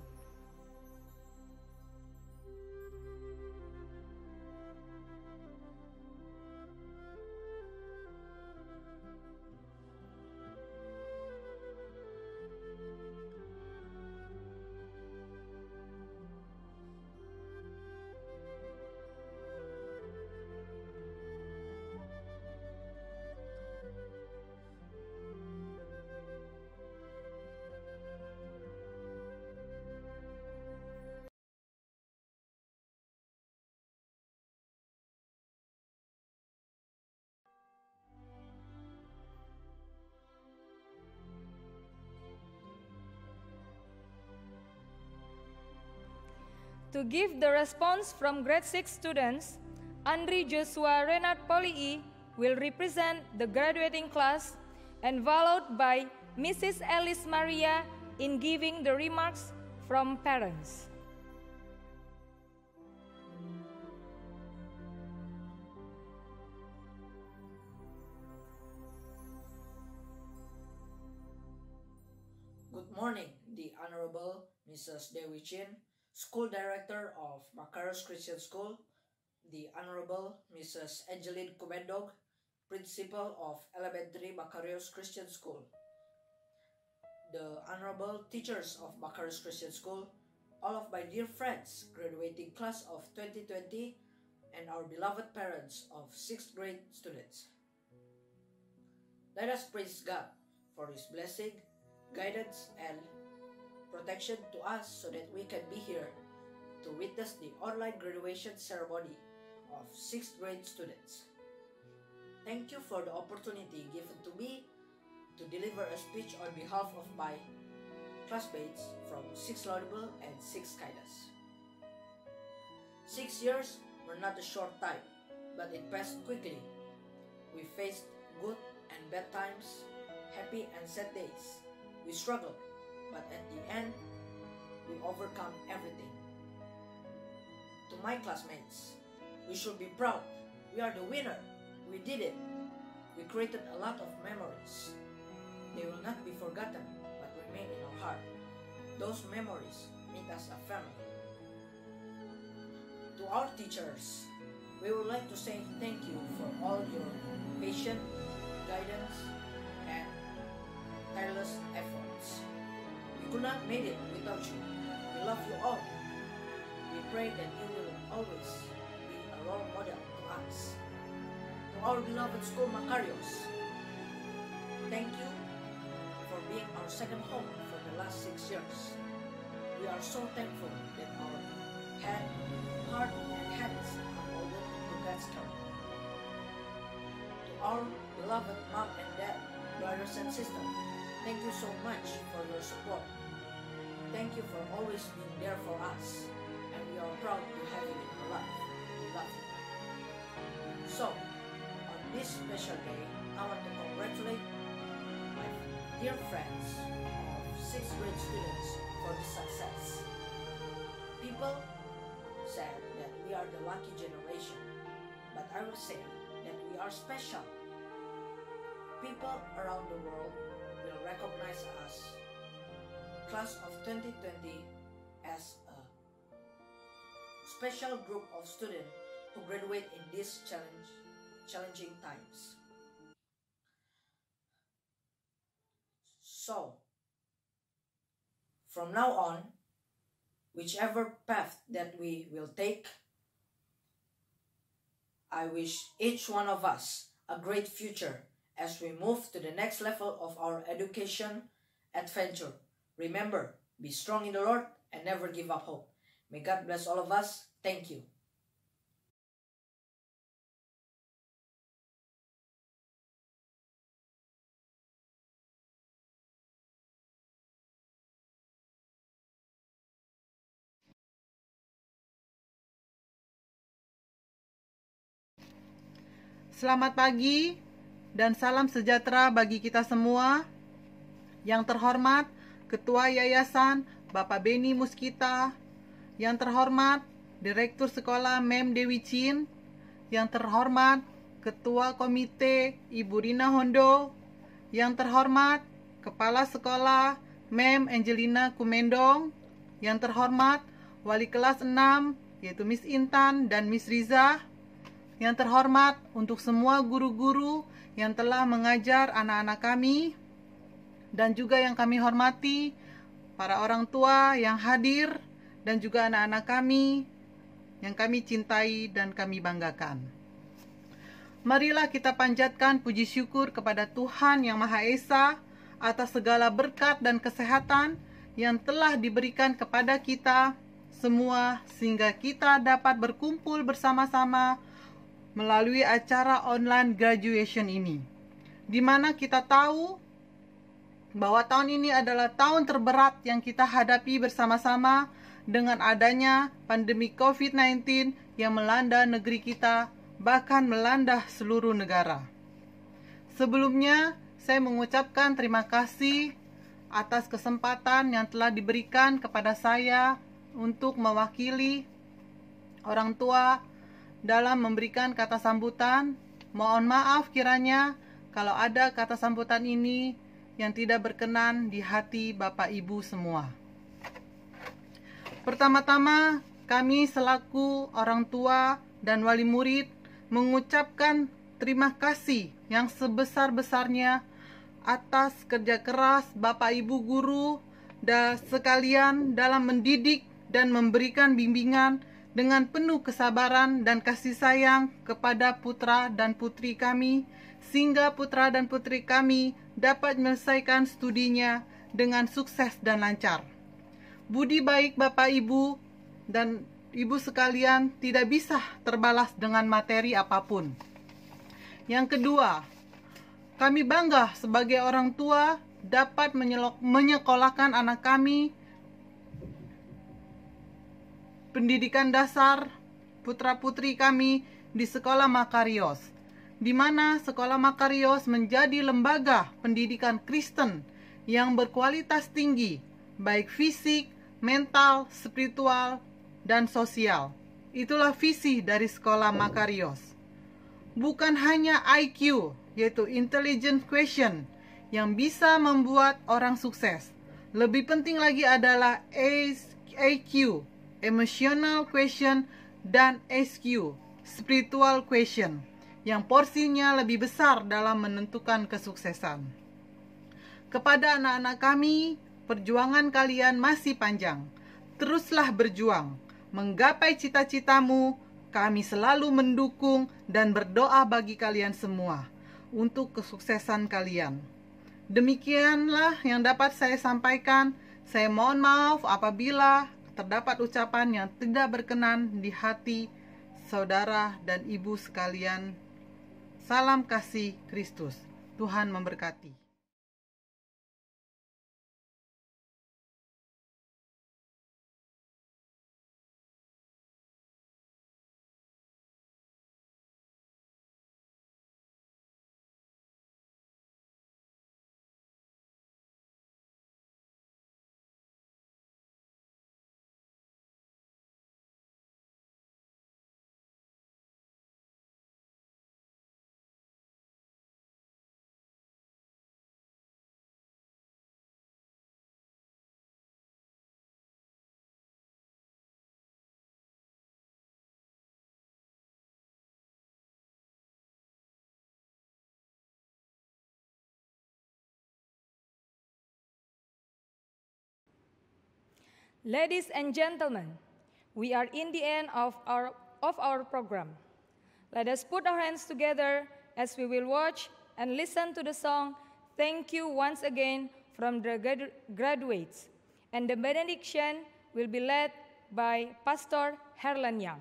To give the response from grade 6 students, Andre Joshua Renard Polii will represent the graduating class and followed by Mrs. Alice Maria in giving the remarks from parents. Good morning, the Honorable Mrs. Dewi Chin, School Director of Makarios Christian School, the Honorable Mrs. Angeline Kumendog, Principal of Elementary Makarios Christian School, the Honorable Teachers of Makarios Christian School, all of my dear friends, graduating class of 2020, and our beloved parents of 6th grade students. Let us praise God for His blessing, guidance, and protection to us so that we can be here to witness the online graduation ceremony of 6th grade students. Thank you for the opportunity given to me to deliver a speech on behalf of my classmates from 6 Laudable and 6 Kaidas. 6 years were not a short time, but it passed quickly. We faced good and bad times, happy and sad days. We struggled, but at the end, we overcome everything. To my classmates, we should be proud. We are the winner. We did it. We created a lot of memories. They will not be forgotten, but remain in our heart. Those memories make us a family. To our teachers, we would like to say thank you for all your patience, guidance, and tireless efforts. We could not make it without you. We love you all. We pray that you will always be a role model to us. To our beloved school Makarios, thank you for being our second home for the last 6 years. We are so thankful that our head, heart, and hands are molded to God's care. To our beloved mom and dad, brothers and sisters, thank you so much for your support. Thank you for always being there for us, and we are proud to have you in our life. We love you. So, on this special day, I want to congratulate my dear friends of 6th grade students for this success. People said that we are the lucky generation, but I will say that we are special. People around the world will recognize us, class of 2020, as a special group of students who graduate in these challenging times. So, from now on, whichever path that we will take, I wish each one of us a great future as we move to the next level of our education adventure. Remember, be strong in the Lord and never give up hope. May God bless all of us. Thank you. Selamat pagi dan salam sejahtera bagi kita semua. Yang terhormat Ketua Yayasan Bapak Beni Muskita, yang terhormat Direktur Sekolah Mem Dewi Chin, yang terhormat Ketua Komite Ibu Rina Hondo, yang terhormat Kepala Sekolah Mem Angelina Kumendong, yang terhormat Wali Kelas 6 yaitu Miss Intan dan Miss Riza, yang terhormat untuk semua guru-guru yang telah mengajar anak-anak kami, dan juga yang kami hormati para orang tua yang hadir, dan juga anak-anak kami yang kami cintai dan kami banggakan. Marilah kita panjatkan puji syukur kepada Tuhan Yang Maha Esa atas segala berkat dan kesehatan yang telah diberikan kepada kita semua, sehingga kita dapat berkumpul bersama-sama melalui acara online graduation ini, di mana kita tahu bahwa tahun ini adalah tahun terberat yang kita hadapi bersama-sama dengan adanya pandemi COVID-19 yang melanda negeri kita, bahkan melanda seluruh negara. Sebelumnya, saya mengucapkan terima kasih atas kesempatan yang telah diberikan kepada saya untuk mewakili orang tua dalam memberikan kata sambutan. Mohon maaf kiranya kalau ada kata sambutan ini yang tidak berkenan di hati Bapak Ibu semua. Pertama-tama, kami selaku orang tua dan wali murid mengucapkan terima kasih yang sebesar-besarnya atas kerja keras Bapak Ibu guru dan sekalian dalam mendidik dan memberikan bimbingan dengan penuh kesabaran dan kasih sayang kepada putra dan putri kami, sehingga putra dan putri kami dapat menyelesaikan studinya dengan sukses dan lancar. Budi baik Bapak Ibu dan Ibu sekalian tidak bisa terbalas dengan materi apapun. Yang kedua, kami bangga sebagai orang tua dapat menyekolahkan anak kami pendidikan dasar putra-putri kami di Sekolah Makarios, di mana Sekolah Makarios menjadi lembaga pendidikan Kristen yang berkualitas tinggi, baik fisik, mental, spiritual, dan sosial. Itulah visi dari Sekolah Makarios. Bukan hanya IQ, yaitu Intelligent Quotient, yang bisa membuat orang sukses. Lebih penting lagi adalah EQ, Emotional Quotient, dan SQ, Spiritual Quotient, yang porsinya lebih besar dalam menentukan kesuksesan. Kepada anak-anak kami, perjuangan kalian masih panjang. Teruslah berjuang. Menggapai cita-citamu, kami selalu mendukung dan berdoa bagi kalian semua untuk kesuksesan kalian. Demikianlah yang dapat saya sampaikan. Saya mohon maaf apabila terdapat ucapan yang tidak berkenan di hati saudara dan ibu sekalian. Salam kasih Kristus. Tuhan memberkati. Ladies and gentlemen, we are in the end of our program. Let us put our hands together as we will watch and listen to the song "Thank You Once Again" from the graduates. And the benediction will be led by Pastor Herlan Young.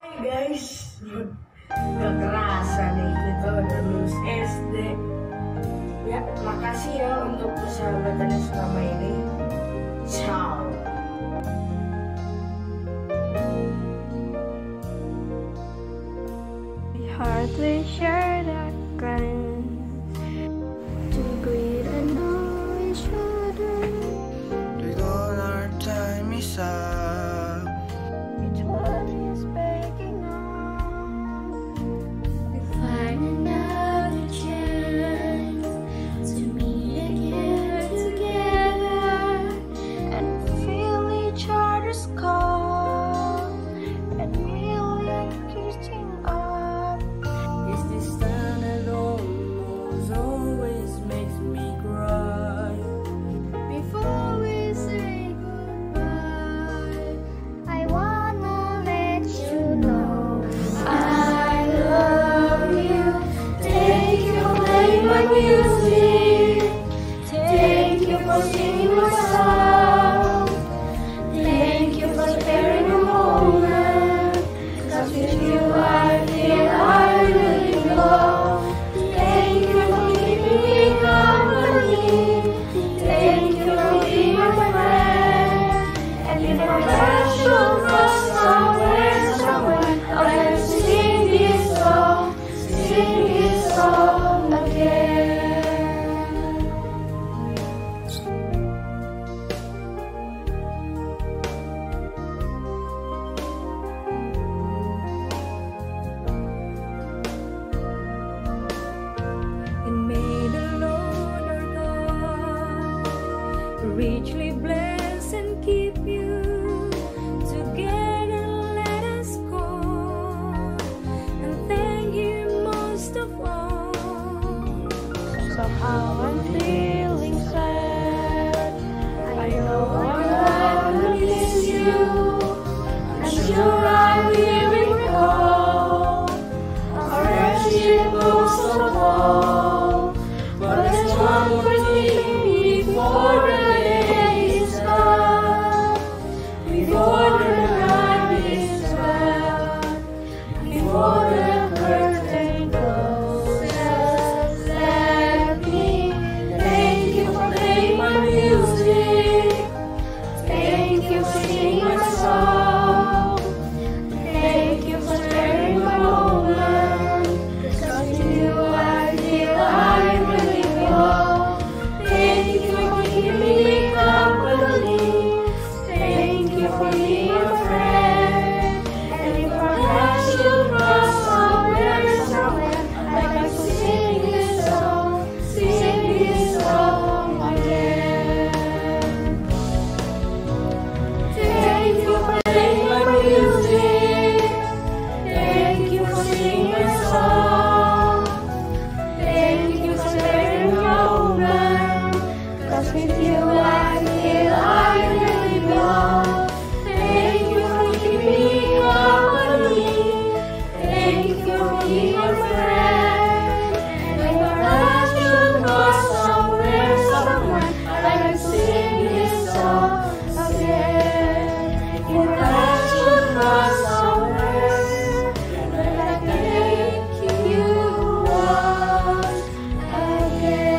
Hai guys, udah kerasa nih kita udah lulus SD. Ya, makasih ya untuk persahabatannya selama ini. Ciao. We hardly shared our glance to greet and know each other. With all our time is up. Each one is begging on. We find another chance to meet again together and feel each other's call and really reaching up. Is this time that almost always makes me cry? Before we say goodbye, I wanna let you know I love you. Thank you for playing my music. Thank you for singing my song. Thank you for sharing a moment. 'Cause with you I feel I really belong. Thank you for keeping me company. Thank you for being my friend. And if I should cross somewhere, I'll let you sing this song again. And may the Lord our God richly bless and keep you together. before the night is swelled, before the curtain closes, let me thank you for playing my music, thank you for singing my song, thank you for sharing my moment, 'cause with you I feel I really belong. Thank you for keeping me company, thank you for being a friend, and if perhaps you cross somewhere, I'd like to sing this song again. Thank you for playing my music, thank you for singing my song, thank you for sharing your moment, 'cause with you I feel I really belong. Thank you for keeping me company, thank you for being a friend, and if perhaps you cross somewhere, I'd like to sing this song again. If perhaps you cross somewhere, I'd like to thank you once again.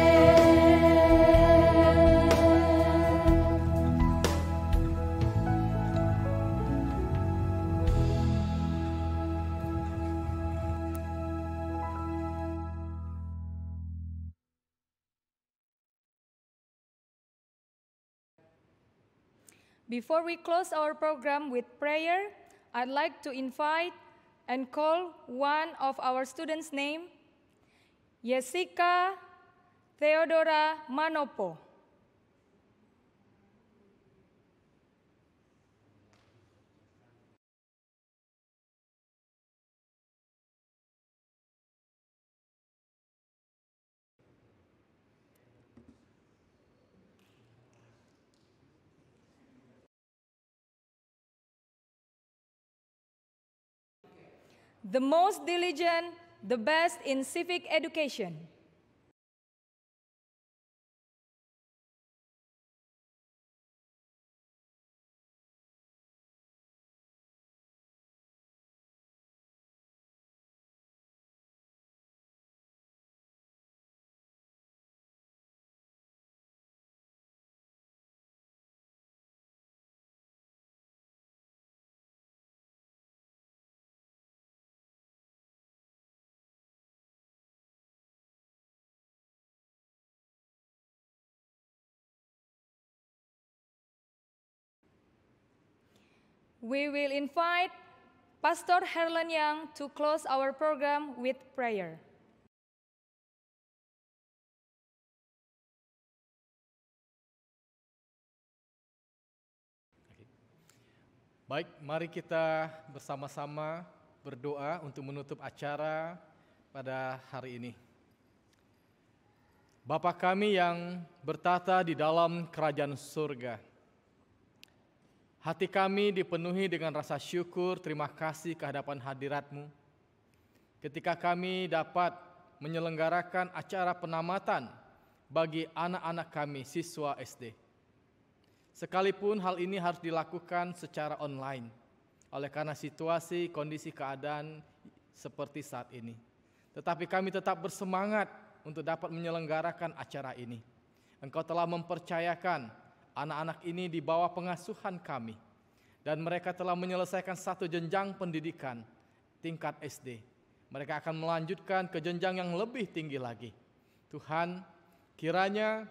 Before we close our program with prayer, I'd like to invite and call one of our students' name, Jessica Theodora Manopo. The most diligent, the best in civic education. We will invite Pastor Herlan Yang to close our program with prayer. Baik, mari kita bersama-sama berdoa untuk menutup acara pada hari ini. Bapa kami yang bertata di dalam kerajaan surga, hati kami dipenuhi dengan rasa syukur, terima kasih ke hadapan hadirat-Mu. Ketika kami dapat menyelenggarakan acara penamatan bagi anak-anak kami, siswa SD. Sekalipun hal ini harus dilakukan secara online, oleh karena situasi, kondisi keadaan seperti saat ini. Tetapi kami tetap bersemangat untuk dapat menyelenggarakan acara ini. Engkau telah mempercayakan anak-anak ini di bawah pengasuhan kami, dan mereka telah menyelesaikan satu jenjang pendidikan tingkat SD. Mereka akan melanjutkan ke jenjang yang lebih tinggi lagi. Tuhan, kiranya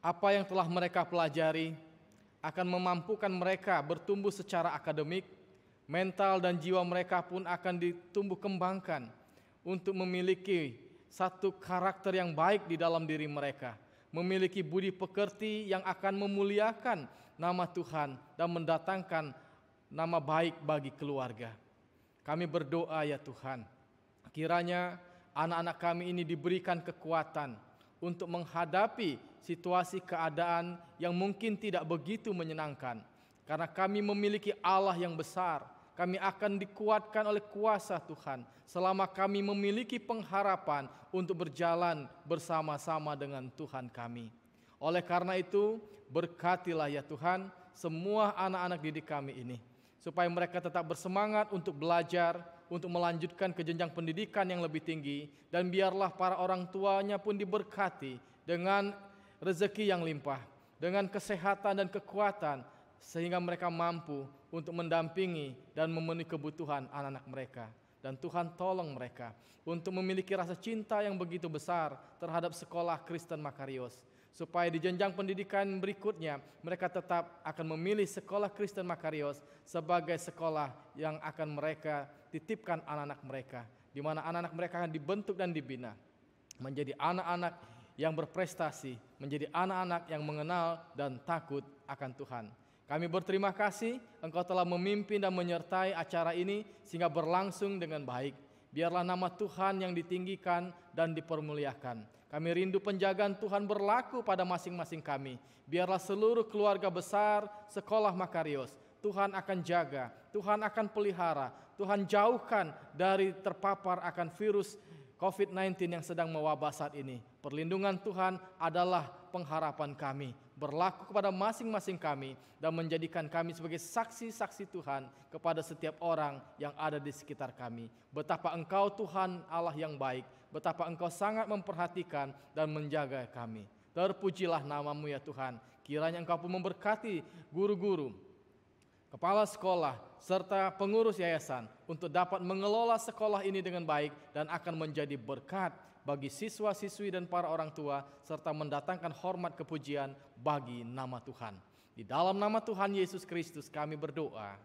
apa yang telah mereka pelajari akan memampukan mereka bertumbuh secara akademik, mental dan jiwa mereka pun akan ditumbuh kembangkan untuk memiliki satu karakter yang baik di dalam diri mereka, memiliki budi pekerti yang akan memuliakan nama Tuhan dan mendatangkan nama baik bagi keluarga. Kami berdoa ya Tuhan, kiranya anak-anak kami ini diberikan kekuatan untuk menghadapi situasi keadaan yang mungkin tidak begitu menyenangkan. Karena kami memiliki Allah yang besar, kami akan dikuatkan oleh kuasa Tuhan selama kami memiliki pengharapan untuk berjalan bersama-sama dengan Tuhan kami. Oleh karena itu, berkatilah ya Tuhan semua anak-anak didik kami ini, supaya mereka tetap bersemangat untuk belajar, untuk melanjutkan ke jenjang pendidikan yang lebih tinggi, dan biarlah para orang tuanya pun diberkati dengan rezeki yang limpah, dengan kesehatan dan kekuatan, sehingga mereka mampu untuk mendampingi dan memenuhi kebutuhan anak-anak mereka. Dan Tuhan tolong mereka untuk memiliki rasa cinta yang begitu besar terhadap sekolah Kristen Makarios, supaya di jenjang pendidikan berikutnya mereka tetap akan memilih sekolah Kristen Makarios sebagai sekolah yang akan mereka titipkan anak-anak mereka, di mana anak-anak mereka akan dibentuk dan dibina menjadi anak-anak yang berprestasi, menjadi anak-anak yang mengenal dan takut akan Tuhan. Kami berterima kasih Engkau telah memimpin dan menyertai acara ini sehingga berlangsung dengan baik. Biarlah nama Tuhan yang ditinggikan dan dipermuliakan. Kami rindu penjagaan Tuhan berlaku pada masing-masing kami. Biarlah seluruh keluarga besar sekolah Makarios Tuhan akan jaga, Tuhan akan pelihara, Tuhan jauhkan dari terpapar akan virus COVID-19 yang sedang mewabah saat ini. Perlindungan Tuhan adalah pengharapan kami, berlaku kepada masing-masing kami dan menjadikan kami sebagai saksi-saksi Tuhan kepada setiap orang yang ada di sekitar kami. Betapa Engkau Tuhan Allah yang baik, betapa Engkau sangat memperhatikan dan menjaga kami. Terpujilah nama-Mu ya Tuhan. Kiranya Engkau pun memberkati guru-guru, kepala sekolah, serta pengurus yayasan untuk dapat mengelola sekolah ini dengan baik dan akan menjadi berkat bagi siswa-siswi dan para orang tua, serta mendatangkan hormat kepujian bagi nama Tuhan. Di dalam nama Tuhan Yesus Kristus kami berdoa.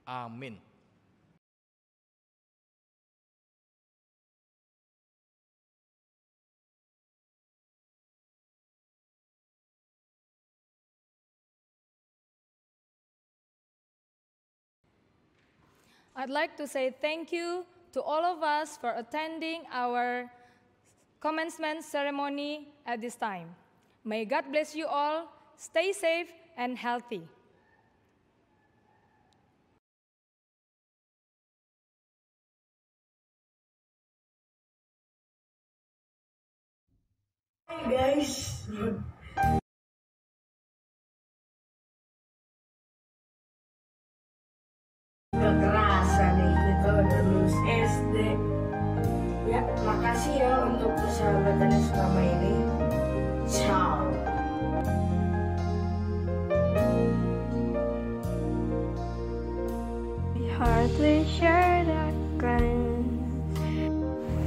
Amin. I'd like to say thank you to all of us for attending our commencement ceremony at this time. May God bless you all. Stay safe and healthy. Hi guys. Kekerasan nih kita udah lulus SD. Ya, makasih ya untuk persahabatan yang selama ini. Ciao. We hardly share that glance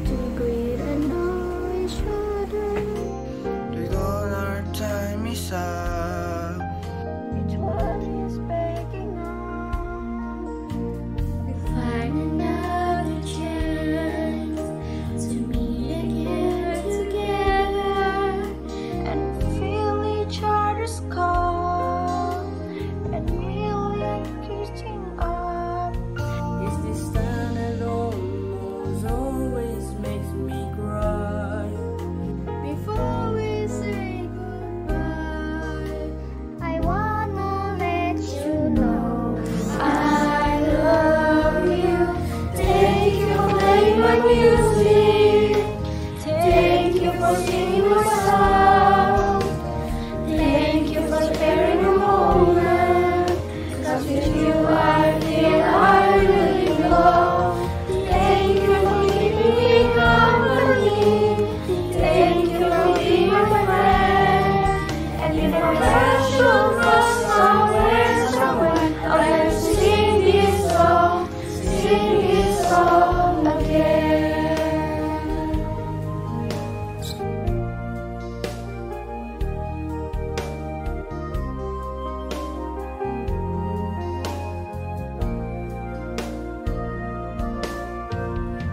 to greet and know each other. Take all our time is up. Each one is begging on. We find another chance to meet again together and feel each other's call and really reaching up. Is this time that almost always makes me cry? Before we say goodbye, I wanna let you know I love you. Thank you for playing my music. Thank you for singing my song. Thank you for sharing a moment. 'Cause with you I feel I really know. Thank you for keeping me company. Thank you for being my friend. And if I met you from somewhere, I'll sing this song again.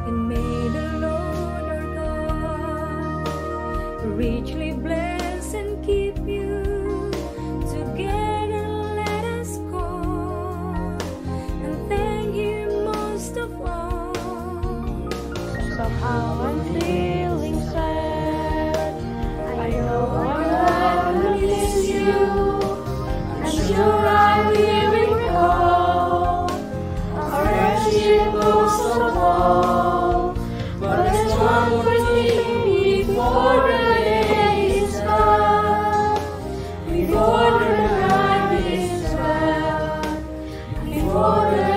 And may the Lord our God richly bless and keep you. Together let us go and thank Him most of all. Somehow I'm feeling sad. I know I'm gonna miss you. I'm sure I will recall our friendship most of all. But there's one more thing before the day is gone, before the night is done. before the